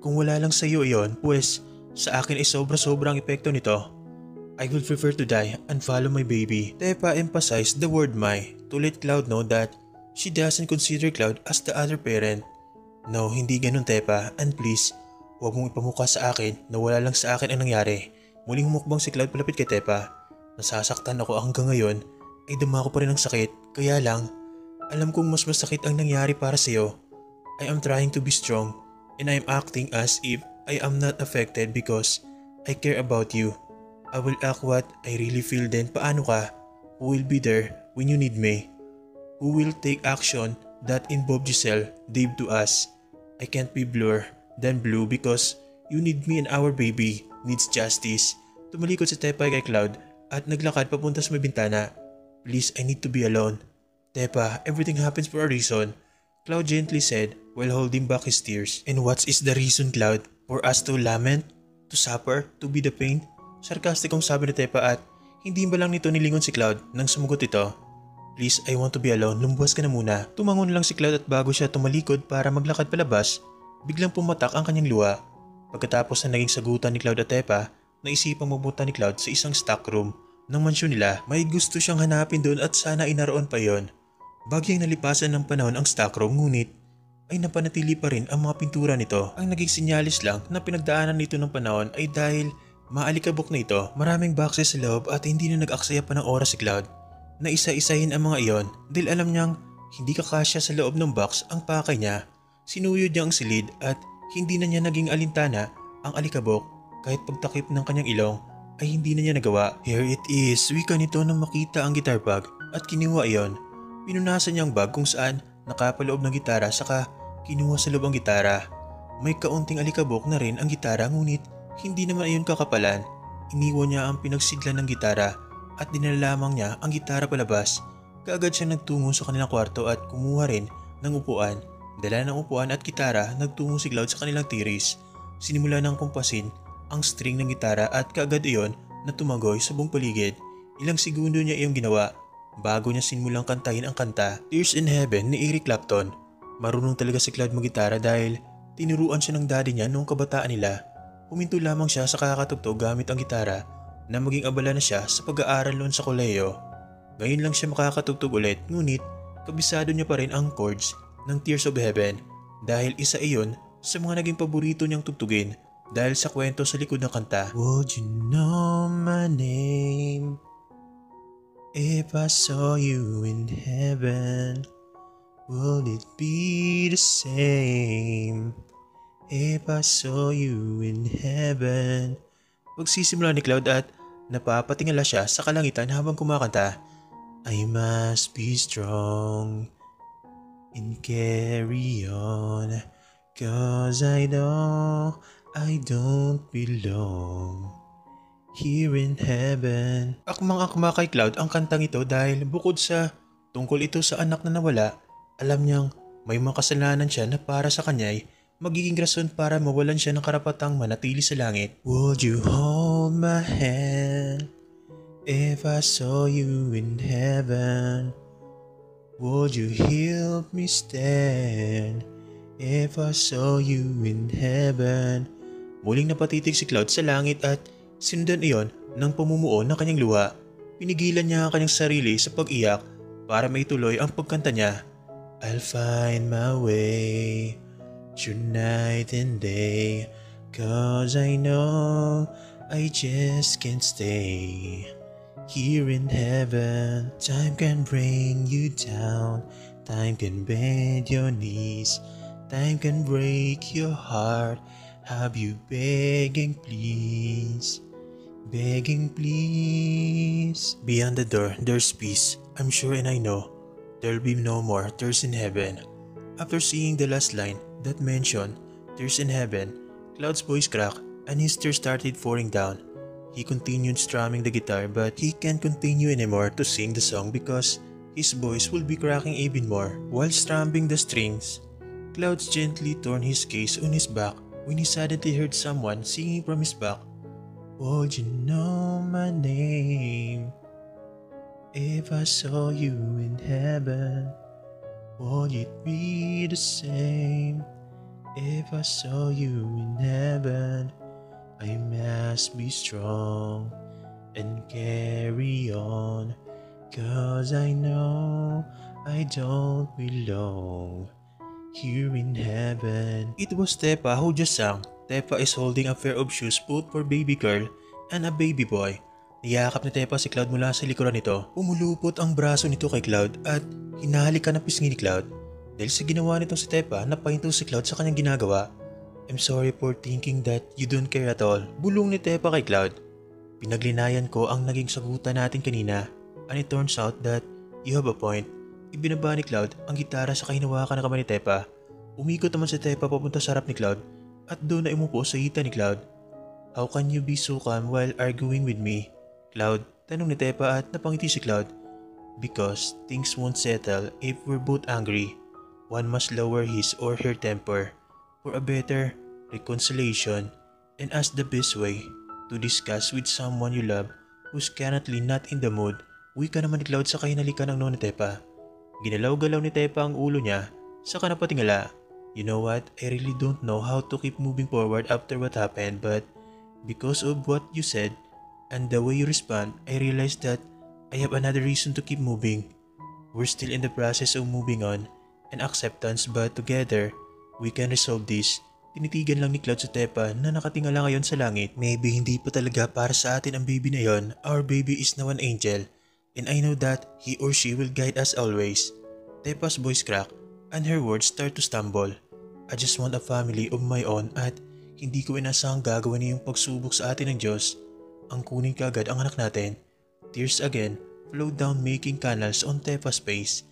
[SPEAKER 1] Kung wala lang sa'yo iyon, pues sa akin ay sobra-sobrang epekto nito. I would prefer to die and follow my baby. Tepa emphasized the word my to let Cloud know that she doesn't consider Cloud as the other parent. No, hindi ganun Tepa, and please, huwag mong ipamukha sa akin na wala lang sa akin ang nangyari. Muling mukbang si Cloud palapit kay Tepa. Nasasaktan ako hanggang ngayon ay dumako pa rin ang sakit, kaya lang, alam kong mas masakit ang nangyari para sa'yo. I am trying to be strong and I am acting as if I am not affected because I care about you. I will act what I really feel then paano ka? Who will be there when you need me? Who will take action that involve Giselle, Dave to us? I can't be bluer than blue because you need me and our baby needs justice. Tumalikod si Tepa kay Cloud at naglakad papunta sa may bintana. Please, I need to be alone. Tepa, everything happens for a reason. Cloud gently said while holding back his tears. And what is the reason, Cloud? For us to lament? To suffer? To be the pain? Sarkastikong sabi ni Tepa at hindi ba lang nito nilingon si Cloud nang sumugot ito. Please, I want to be alone. Lumbuas ka na muna. Tumangon lang si Cloud at bago siya tumalikod para maglakad palabas, biglang pumatak ang kanyang luha. Pagkatapos na naging sagutan ni Cloud at Tepa, naisipang mabuta ni Cloud sa isang stockroom ng mansyon nila. May gusto siyang hanapin doon at sana ay naroon pa yon. Bagyang nalipasan ng panahon ang stockroom ngunit ay napanatili pa rin ang mga pintura nito. Ang naging sinyalis lang na pinagdaanan nito ng panahon ay dahil maalikabok na ito. Maraming boxes sa loob at hindi na nag-aksaya pa ng oras si Cloud na isa-isahin ang mga iyon dahil alam niyang hindi kakasya sa loob ng box ang pakay niya. Sinuyod niya ang silid at hindi na niya naging alintana ang alikabok kahit pagtakip ng kanyang ilong ay hindi na niya nagawa. Here it is, wika nito nang makita ang guitar bag at kinuha iyon. Pinunasan niya ang bag kung saan nakapaloob ng gitara saka kinuha sa loob ang gitara. May kaunting alikabok na rin ang gitara ngunit hindi naman iyon kakapalan. Iniwan niya ang pinagsidlan ng gitara at dinala lamang niya ang gitara palabas. Kaagad siya nagtungo sa kanilang kwarto at kumuha rin ng upuan. Dala ng upuan at gitara, nagtungo si Cloud sa kanilang tiris. Sinimula ng kumpasin ang string ng gitara at kaagad iyon na tumagoy sa buong paligid. Ilang segundo niya iyong ginawa bago niya sinimulang kantahin ang kanta Tears in Heaven ni Eric Clapton. Marunong talaga si Cloud mag-gitara dahil tinuruan siya ng daddy niya noong kabataan nila. Huminto lamang siya sa kakatugtog gamit ang gitara na maging abala na siya sa pag-aaral noon sa kolehiyo. Ngayon lang siya makakatugtog ulit ngunit kabisado niya pa rin ang chords ng Tears of Heaven dahil isa iyon sa mga naging paborito niyang tugtugin dahil sa kwento sa likod ng kanta. Would you know my name if I saw you in heaven? Would it be the same if I saw you in heaven? Pagsisimula ni Cloud at napapatingala siya sa kalangitan habang kumakanta. I must be strong and carry on, 'cause I know I don't belong here in heaven. Akmang-akma kay Cloud ang kantang ito dahil bukod sa tungkol ito sa anak na nawala, alam niyang may mga kasalanan siya na para sa kanya ay magiging rason para mawalan siya ng karapatang manatili sa langit. Would you hold my hand if I saw you in heaven? Would you help me stand if I saw you in heaven? Muling napatitig si Cloud sa langit at sinundan iyon ng pamumuo ng kanyang luha. Pinigilan niya ang kanyang sarili sa pag-iyak para maituloy ang pagkanta niya. I'll find my way through night and day, 'cause I know I just can't stay here in heaven. Time can bring you down, time can bend your knees, time can break your heart. Have you begging please, begging please? Beyond the door, there's peace. I'm sure and I know there'll be no more tears in heaven. After seeing the last line that mentioned tears in heaven, Cloud's voice cracked and his tears started pouring down. He continued strumming the guitar but he can't continue anymore to sing the song because his voice will be cracking even more. While strumming the strings, Clouds gently turned his gaze on his back when he suddenly heard someone singing from his back. Would you know my name? If I saw you in heaven, would it be the same? If I saw you in heaven, I must be strong and carry on, 'cause I know I don't belong here in heaven. It was Tepa who just sang. Tepa is holding a pair of shoes both for baby girl and a baby boy. Niyakap ni Tepa si Cloud mula sa likuran nito. Pumulupot ang braso nito kay Cloud at hinahalikan ang pisngi ni Cloud. Dahil sa ginawa nitong si Tepa, napahinto si Cloud sa kanyang ginagawa. I'm sorry for thinking that you don't care at all. Bulong ni Tepa kay Cloud. Pinaglinayan ko ang naging sagutan natin kanina and it turns out that you have a point. Ibinaba ni Cloud ang gitara sa kahinawakan ng kamay ni Tepa. Umikot naman si Tepa papunta sa harap ni Cloud at doon na umupo sa hita ni Cloud. How can you be so calm while arguing with me? Cloud, tanong ni Tepa at napangiti si Cloud. Because things won't settle if we're both angry. One must lower his or her temper for a better reconciliation, and as the best way to discuss with someone you love who's currently not in the mood. Wika naman ni Cloud sa kahinalikan ng noon ni Tepa. Ginalaw-galaw ni Tepa ang ulo niya saka napatingala. You know what, I really don't know how to keep moving forward after what happened, but because of what you said and the way you respond, I realized that I have another reason to keep moving. We're still in the process of moving on and acceptance, but together, we can resolve this. Tinitigan lang ni Cloud sa Tepa na nakatingala ngayon sa langit. Maybe hindi pa talaga para sa atin ang baby na yon. Our baby is now an angel, and I know that he or she will guide us always. Tepa's voice cracked and her words start to stumble. I just want a family of my own at hindi ko inasahang gagawin niya yung pagsubok sa atin ng Diyos. Ang kunin kagad ang anak natin. Tears again flowed down making canals on Tepa's face.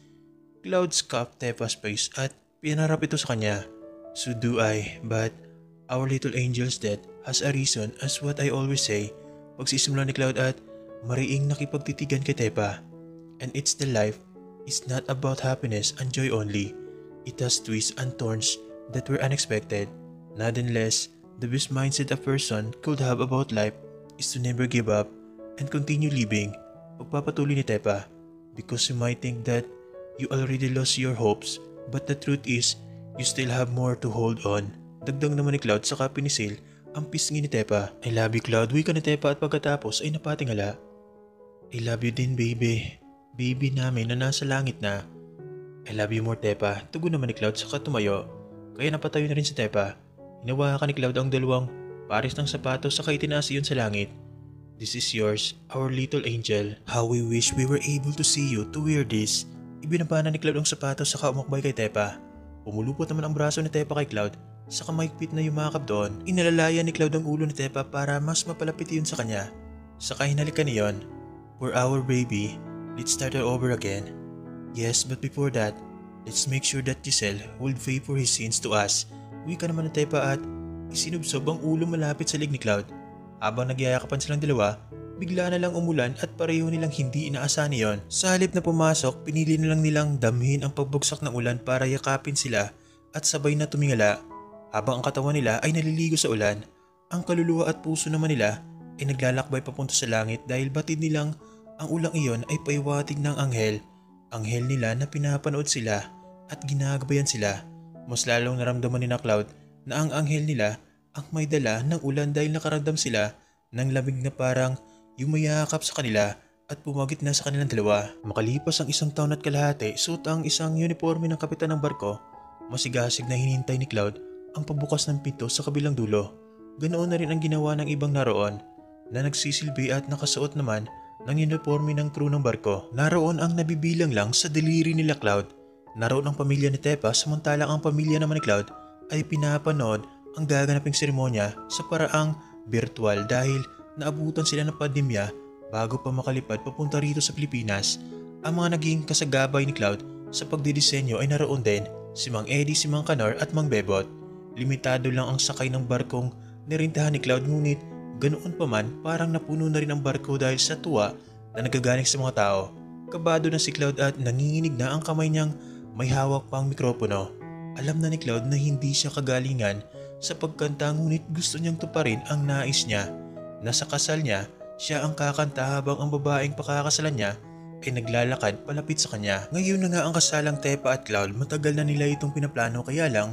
[SPEAKER 1] Cloud scuffed Tepa's face at pinarap ito sa kanya. So do I, but our little angel's death has a reason, as what I always say. Pagsisimula ni Cloud at mariing nakipagtitigan kay Tepa. And it's the life is not about happiness and joy only. It has twists and turns that were unexpected. Nonetheless, the best mindset a person could have about life is to never give up and continue living. Pagpapatuloy ni Tepa, because you might think that you already lost your hopes, but the truth is, you still have more to hold on. Dagdag naman ni Cloud saka pinisil ang pisngi ni Tepa. I love you, Cloud, wika ni Tepa at pagkatapos ay napatingala. I love you din, baby. Baby namin na nasa langit na. I love you more, Tepa. Tugon naman ni Cloud saka tumayo. Kaya napatayo na rin si Tepa. Hinawakan ni Cloud ang dalawang pares ng sapatos saka itinaas iyon sa langit. This is yours, our little angel. How we wish we were able to see you to wear this. Ibinaba na ni Cloud ang sapatos saka umakbay kay Tepa. Pumulupot naman ang braso ni Tepa kay Cloud saka mahigpit na yumakap doon. Inalalayan ni Cloud ang ulo ni Tepa para mas mapalapit yun sa kanya. Saka hinalikan niyon. For our baby, let's start all over again. Yes, but before that, let's make sure that Giselle will pay for his sins to us. Wika naman ni Tepa at isinubsob ang ulo malapit sa lig ni Cloud. Habang nagyayakapan silang dalawa, bigla na lang umulan at pareho nilang hindi inaasahan iyon. Sa halip na pumasok, pinili na lang nilang damhin ang pagbugsak ng ulan para yakapin sila at sabay na tumingala. Habang ang katawan nila ay naliligo sa ulan, ang kaluluwa at puso naman nila ay naglalakbay papunta sa langit dahil batid nilang ang ulang iyon ay paiwatig ng anghel. Anghel nila na pinapanood sila at ginagabayan sila. Mas lalong naramdaman ni na Cloud na ang anghel nila ang may dala ng ulan dahil nakaramdam sila ng lamig na parang yumayakap sa kanila at pumagit na sa kanilang dalawa. Makalipas ang 1 taon at kalahati, suot ang isang uniforme ng kapitan ng barko. Masigasig na hinintay ni Cloud ang pagbukas ng pinto sa kabilang dulo. Ganoon na rin ang ginawa ng ibang naroon na nagsisilbi at nakasuot naman ng uniforme ng crew ng barko. Naroon ang nabibilang lang sa daliri nila Cloud. Naroon ang pamilya ni Tepa samantalang ang pamilya naman ni Cloud ay pinapanood ang gaganaping seremonya sa paraang virtual dahil naabutan sila ng pandemya bago pa makalipad papunta rito sa Pilipinas. Ang mga naging kasagabay ni Cloud sa pagdidisenyo ay naroon din si Mang Eddie, si Mang Kanor at Mang Bebot. Limitado lang ang sakay ng barkong nirintahan ni Cloud ngunit Ganoon pa man, parang napuno na rin ang barko dahil sa tuwa na nagagaling sa mga tao. Kabado na si Cloud at nanginginig na ang kamay niyang may hawak pang mikropono. Alam na ni Cloud na hindi siya kagalingan sa pagkanta ngunit gusto niyang tuparin ang nais niya. Nasa kasal niya, siya ang kakanta habang ang babaeng pakakasalan niya ay naglalakad palapit sa kanya. Ngayon na nga ang kasalang Tepa at Cloud, matagal na nila itong pinaplano kaya lang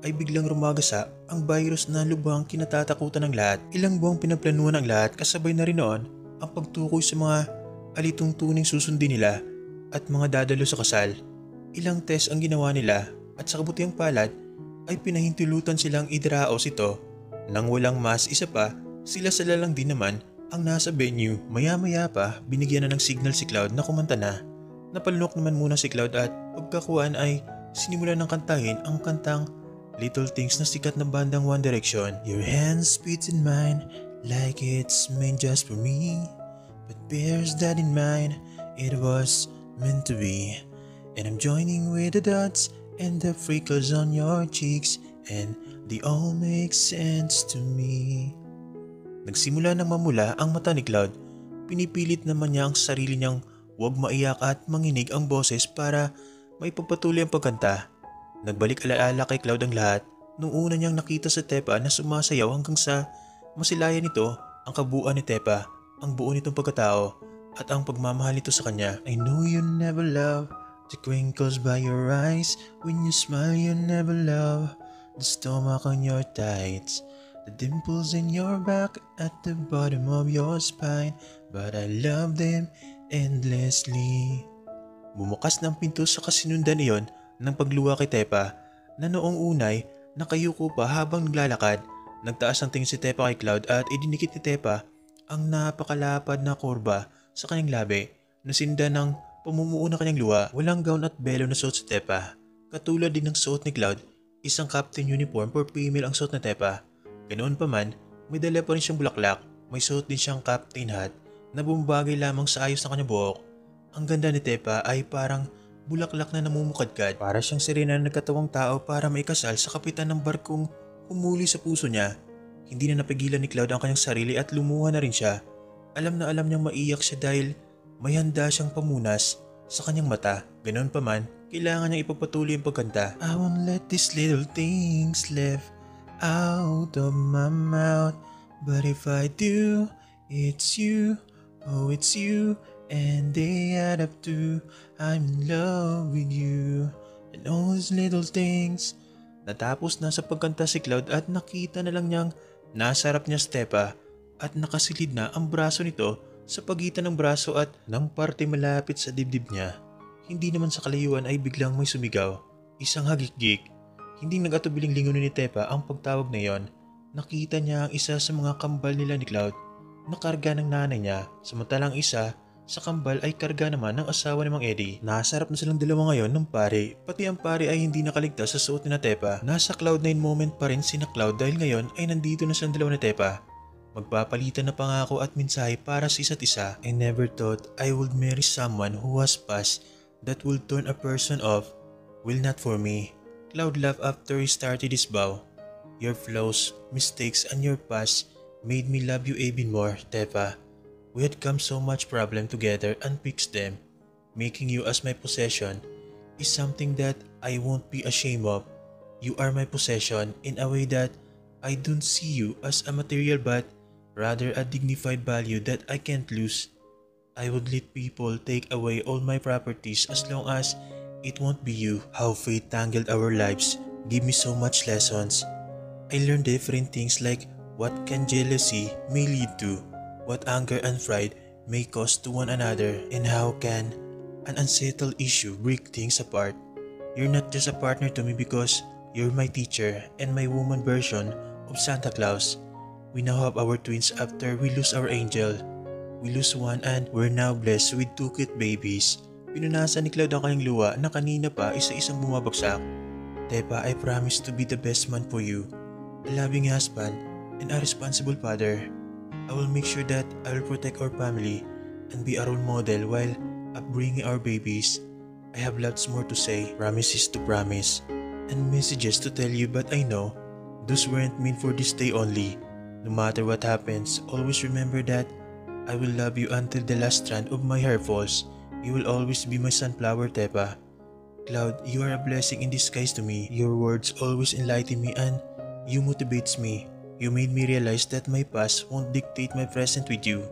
[SPEAKER 1] ay biglang rumagasa ang virus na lubhang kinatatakutan ng lahat. Ilang buwang pinaplanuhan ang lahat kasabay na rin noon ang pagtukoy sa mga alitungtuning susundin nila at mga dadalo sa kasal. Ilang test ang ginawa nila at sa kabutihang palad ay pinahintulutan silang idraos ito. Nang walang mas isa pa, sila lang din naman ang nasa venue. Maya-maya pa binigyan na ng signal si Cloud na kumanta na. Napalunok naman muna si Cloud at pagkakuan ay sinimulan ng kantahin ang kantang Little Things na sikat na bandang One Direction. Your hands beats in mine like it's meant just for me, but bears that in mind, it was meant to be. And I'm joining with the dots and the freckles on your cheeks, and they all make sense to me. Nagsimula nang mamula ang mata ni Cloud. Pinipilit naman niya ang sarili niyang huwag maiyak at manginig ang boses para may pagpatuloy ang pagkanta. Nagbalik alaala kay Cloud ang lahat nung una niyang nakita sa Tepa na sumasayaw hanggang sa masilayan nito ang kabuuan ni Tepa, ang buo nitong pagkatao at ang pagmamahal nito sa kanya. I know you never love the twinkles by your eyes, when you smile you never love the stomach on your tights, the dimples in your back at the bottom of your spine, but I love them endlessly. Bumukas ng pinto sa kasinundan iyon ng pagluwa kay Tepa na noong unay nakayuko pa habang naglalakad. Nagtaas ang tingin si Tepa kay Cloud at idinikit ni Tepa ang napakalapad na kurba sa kanyang labi na sinda ng pamumuo na kanyang luwa. Walang gown at belo na suot si Tepa. Katulad din ng suot ni Cloud, isang captain uniform for female ang suot na Tepa. Ganoon pa man, may dala pa rin siyang bulaklak. May suot din siyang captain hat na bumabagay lamang sa ayos ng kanyang buhok. Ang ganda ni Tepa ay parang bulaklak na namumukadkad. Para siyang sirena na nagkatawang tao para maikasal sa kapitan ng barkong humuli sa puso niya. Hindi na napigilan ni Cloud ang kanyang sarili at lumuha na rin siya. Alam na alam niyang maiyak siya dahil may handa siyang pamunas sa kanyang mata. Ganoon pa man, kailangan niyang ipagpatuloy ang pagkanta. I won't let these little things left out of my mouth, but if I do, it's you, oh it's you, and they add up to I'm in love with you, and all these little things. Natapos na sa pagkanta si Cloud at nakita na lang niyang nasa harap niya si Tepa at nakasilid na ang braso nito sa pagitan ng braso at ng parte malapit sa dibdib niya. Hindi naman sa kalayuan ay biglang may sumigaw, isang hagikgik. Hindi nag-atubiling lingunin ni Tepa ang pagtawag na iyon. Nakita niya ang isa sa mga kambal nila ni Cloud na karga ng nanay niya, samantalang isa sa kambal ay karga naman ng asawa ni Mang Eddie. Nasa harap na silang dalawa ngayon ng pare, pati ang pare ay hindi nakaligtas sa suot ni Tepa. Nasa Cloud9 moment pa rin si Cloud dahil ngayon ay nandito na silang dalawa ni Tepa. Magpapalitan na pangako at mensahe para sa isa't isa. I never thought I would marry someone who was past that will turn a person off, will not for me. Cloud laughed after he started his vow. Your flaws, mistakes, and your past made me love you even more, Tepa. We had come so much problem together and fixed them. Making you as my possession is something that I won't be ashamed of. You are my possession in a way that I don't see you as a material but rather a dignified value that I can't lose. I would let people take away all my properties as long as it won't be you. How fate tangled our lives give me so much lessons. I learned different things like what can jealousy may lead to, what anger and pride may cause to one another, and how can an unsettled issue break things apart. You're not just a partner to me because you're my teacher and my woman version of Santa Claus. We now have our twins after we lose our angel. We lose one and we're now blessed with 2 cute babies. Pinunasan ni Cloud ang kanyang luha na kanina pa isa-isang bumabagsak. Tepa, I promise to be the best man for you, a loving husband, and a responsible father. I will make sure that I will protect our family and be a role model while upbringing our babies. I have lots more to say, promises to promise, and messages to tell you, but I know those weren't meant for this day only. No matter what happens, always remember that I will love you until the last strand of my hair falls. You will always be my sunflower, Tepa. Cloud, you are a blessing in disguise to me. Your words always enlighten me and you motivates me. You made me realize that my past won't dictate my present with you.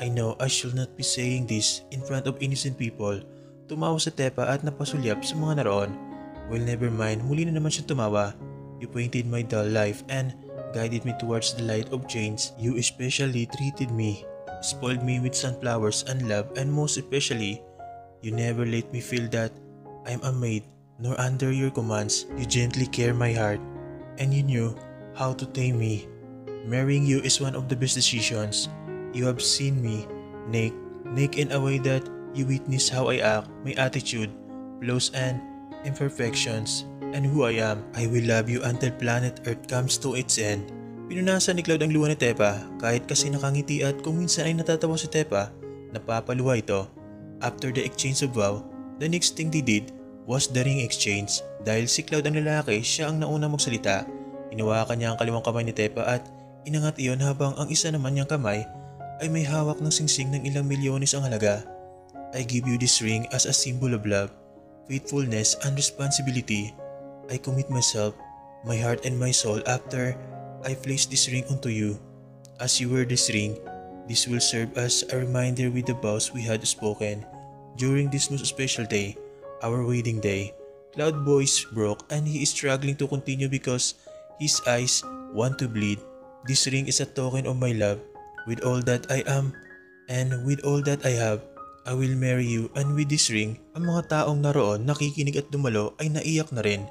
[SPEAKER 1] I know I should not be saying this in front of innocent people. Tumawa sa Tepa at napasulyap sa mga naroon. Well, never mind, muli na naman siya tumawa. You painted my dull life and guided me towards the light of change. You especially treated me, spoiled me with sunflowers and love, and most especially, you never let me feel that I am a maid, nor under your commands. You gently care my heart, and you knew how to tame me. Marrying you is one of the best decisions. You have seen me naked in a way that you witness how I act, my attitude, flaws and imperfections, and who I am. I will love you until planet Earth comes to its end. Pinunasan ni Cloud ang luha ni Tepa kahit kasi nakangiti at kung minsan ay natatawa si Tepa, napapaluha ito. After the exchange of vow, the next thing they did was the ring exchange. Dahil si Cloud ang lalaki, siya ang nauna magsalita. Hinawakan niya ang kaliwang kamay ni Tepa at inangat iyon habang ang isa naman niyang kamay ay may hawak ng singsing ng ilang milyones ang halaga. I give you this ring as a symbol of love, faithfulness and responsibility. I commit myself, my heart and my soul after I place this ring onto you. As you wear this ring, this will serve as a reminder with the vows we had spoken during this most special day, our wedding day. Cloud voice broke and he is struggling to continue because his eyes want to bleed. This ring is a token of my love. With all that I am and with all that I have, I will marry you, and with this ring, ang mga taong naroon nakikinig at dumalo ay naiyak na rin.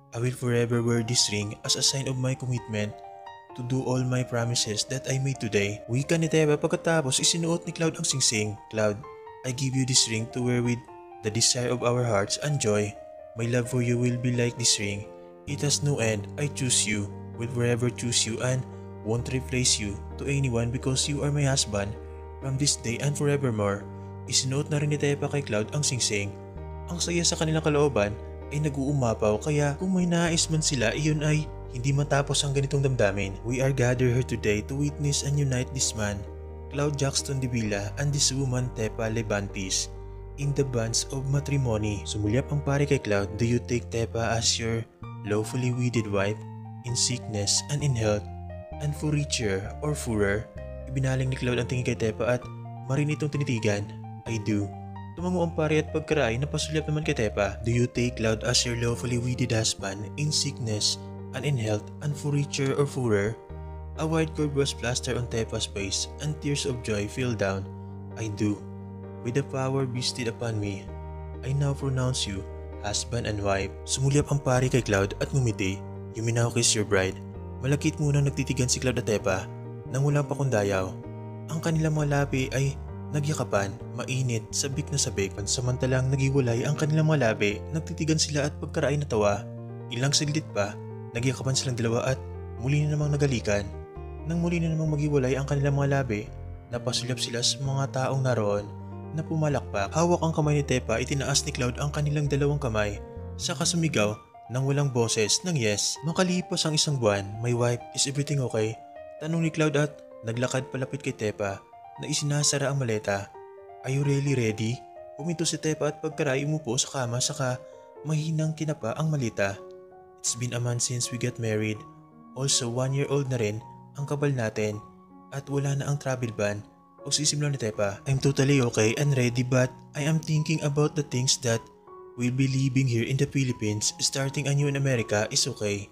[SPEAKER 1] I will forever wear this ring as a sign of my commitment to do all my promises that I made today. Wika ni Tepa pagkatapos isinuot ni Cloud ang singsing. Cloud, I give you this ring to wear with the desire of our hearts and joy. My love for you will be like this ring. It has no end. I choose you, will forever choose you and won't replace you to anyone because you are my husband from this day and forevermore. Isinuot na rin ni Tepa kay Cloud ang singsing. Ang saya sa kanilang kalooban ay nag-uumapaw kaya kung may nais man sila iyon ay hindi matapos ang ganitong damdamin. We are gathered here today to witness and unite this man, Cloud Jackson Dibila, and this woman Tepa Levantis in the bands of matrimony. Sumulyap ang pare kay Cloud. Do you take Tepa as your lawfully wedded wife in sickness and in health? And for richer or poorer? Ibinaling ni Cloud ang tingin kay Tepa at marin itong tinitigan. I do. Tumango ang pare at pagkaray napasulyap naman kay Tepa. Do you take Cloud as your lawfully wedded husband in sickness and in health and for richer or poorer? A white cord was plastered on Tepa's face and tears of joy fell down. I do. With the power bestowed upon me, I now pronounce you husband and wife. Sumulyap ang pare kay Cloud at ngumiti. You may now kiss your bride. Malakit munang nagtitigan si Cloud at Tepa nang walang pakundayaw. Ang kanilang mga labi ay nagyakapan, mainit, sabik na sabik. Pansamantalang nagiwalay ang kanilang mga labi, nagtitigan sila at pagkaraay na tawa. Ilang saglit pa, nagyakapan silang dalawa at muli na namang nagalikan. Nang muli na namang magiwalay ang kanilang mga labi, napasulyap sila sa mga taong naroon na pumalakpak. Hawak ang kamay ni Tepa, itinaas ni Cloud ang kanilang dalawang kamay. Saka sumigaw nang walang boses ng yes. Makalipas ang isang buwan, my wife, is everything okay? Tanong ni Cloud at naglakad palapit kay Tepa na isinasara ang maleta. Are you really ready? Huminto si Tepa at pagkaray umupo sa kama saka mahinang kinapa ang maleta. It's been a month since we got married. Also 1-year-old na rin ang kabal natin at wala na ang travel ban. Pagsisimula ni Tepa, I'm totally okay and ready but I am thinking about the things that we'll be leaving here in the Philippines, starting anew in America is okay.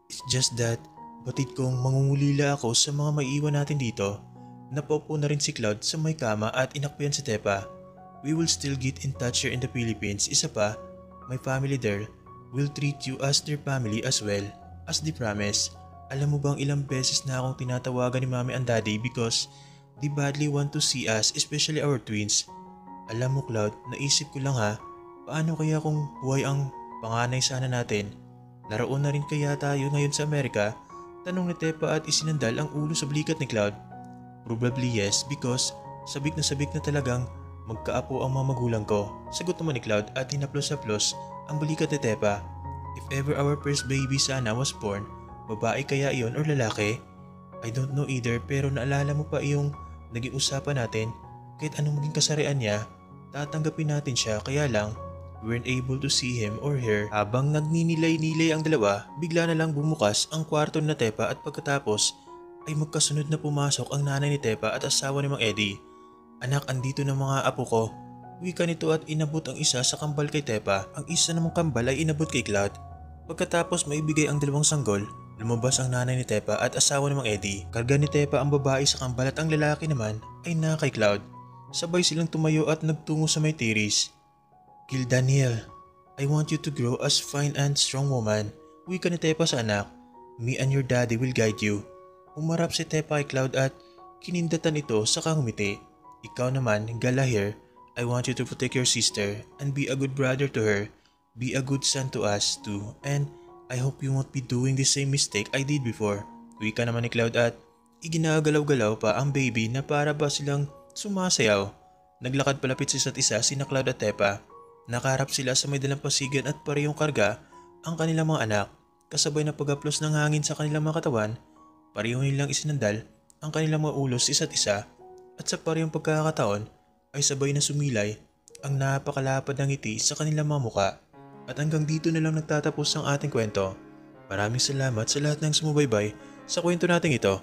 [SPEAKER 1] It's just that, batid kong mangungulila ako sa mga maiiwan natin dito. Napopo na rin si Cloud sa may kama at inakbayan si Tepa. We will still get in touch here in the Philippines. Isa pa, my family there will treat you as their family as well. As they promise, alam mo bang ilang beses na akong tinatawagan ni Mami and Daddy because they badly want to see us, especially our twins. Alam mo Cloud, naisip ko lang ha, paano kaya kung buhay ang panganay sana natin? Naroon na rin kaya tayo ngayon sa Amerika? Tanong ni Tepa at isinandal ang ulo sa balikat ni Cloud. Probably yes because sabik na talagang magkaapo ang mga magulang ko. Sagot naman ni Cloud at hinaplos-haplos ang balikat ni Tepa. If ever our first baby sana was born, babae kaya iyon or lalaki? I don't know either, pero naalala mo pa yung naging usapan natin? Kahit anong maging kasarian niya, tatanggapin natin siya, kaya lang we weren't able to see him or her. Habang nagninilay-nilay ang dalawa, bigla na lang bumukas ang kwarto na Tepa at pagkatapos ay magkasunod na pumasok ang nanay ni Tepa at asawa ni Mang Eddie. Anak, andito ng mga apo ko. Wika nito at inabot ang isa sa kambal kay Tepa. Ang isa namang kambal ay inabot kay Cloud. Pagkatapos maibigay ang dalawang sanggol, lumabas ang nanay ni Tepa at asawa ni Mang Eddie. Karga ni Tepa ang babae sa kambal at ang lalaki naman ay na kay Cloud. Sabay silang tumayo at nagtungo sa may tiris. Gil Daniel, I want you to grow as fine and strong woman. Wika ni Tepa sa anak. Me and your daddy will guide you. Umarap si Tepa kay Cloud at kinindatan ito sa kangumiti. Ikaw naman, Galahir, I want you to protect your sister and be a good brother to her. Be a good son to us too, and I hope you won't be doing the same mistake I did before. Wika naman ni Cloud at iginagalaw-galaw pa ang baby na para ba silang sumasayaw. Naglakad palapit sa isa't isa sina Cloud at Tepa. Nakaharap sila sa may dalampasigan at parehong karga ang kanilang mga anak. Kasabay na pag-aplos ng hangin sa kanilang mga katawan, pareho nilang isinandal ang kanilang mga ulos isa't isa at sa parehong pagkakataon ay sabay na sumilay ang napakalapad ng ngiti sa kanilang mga muka. At hanggang dito na lang nagtatapos ang ating kwento. Maraming salamat sa lahat ng sumubaybay sa kwento nating ito.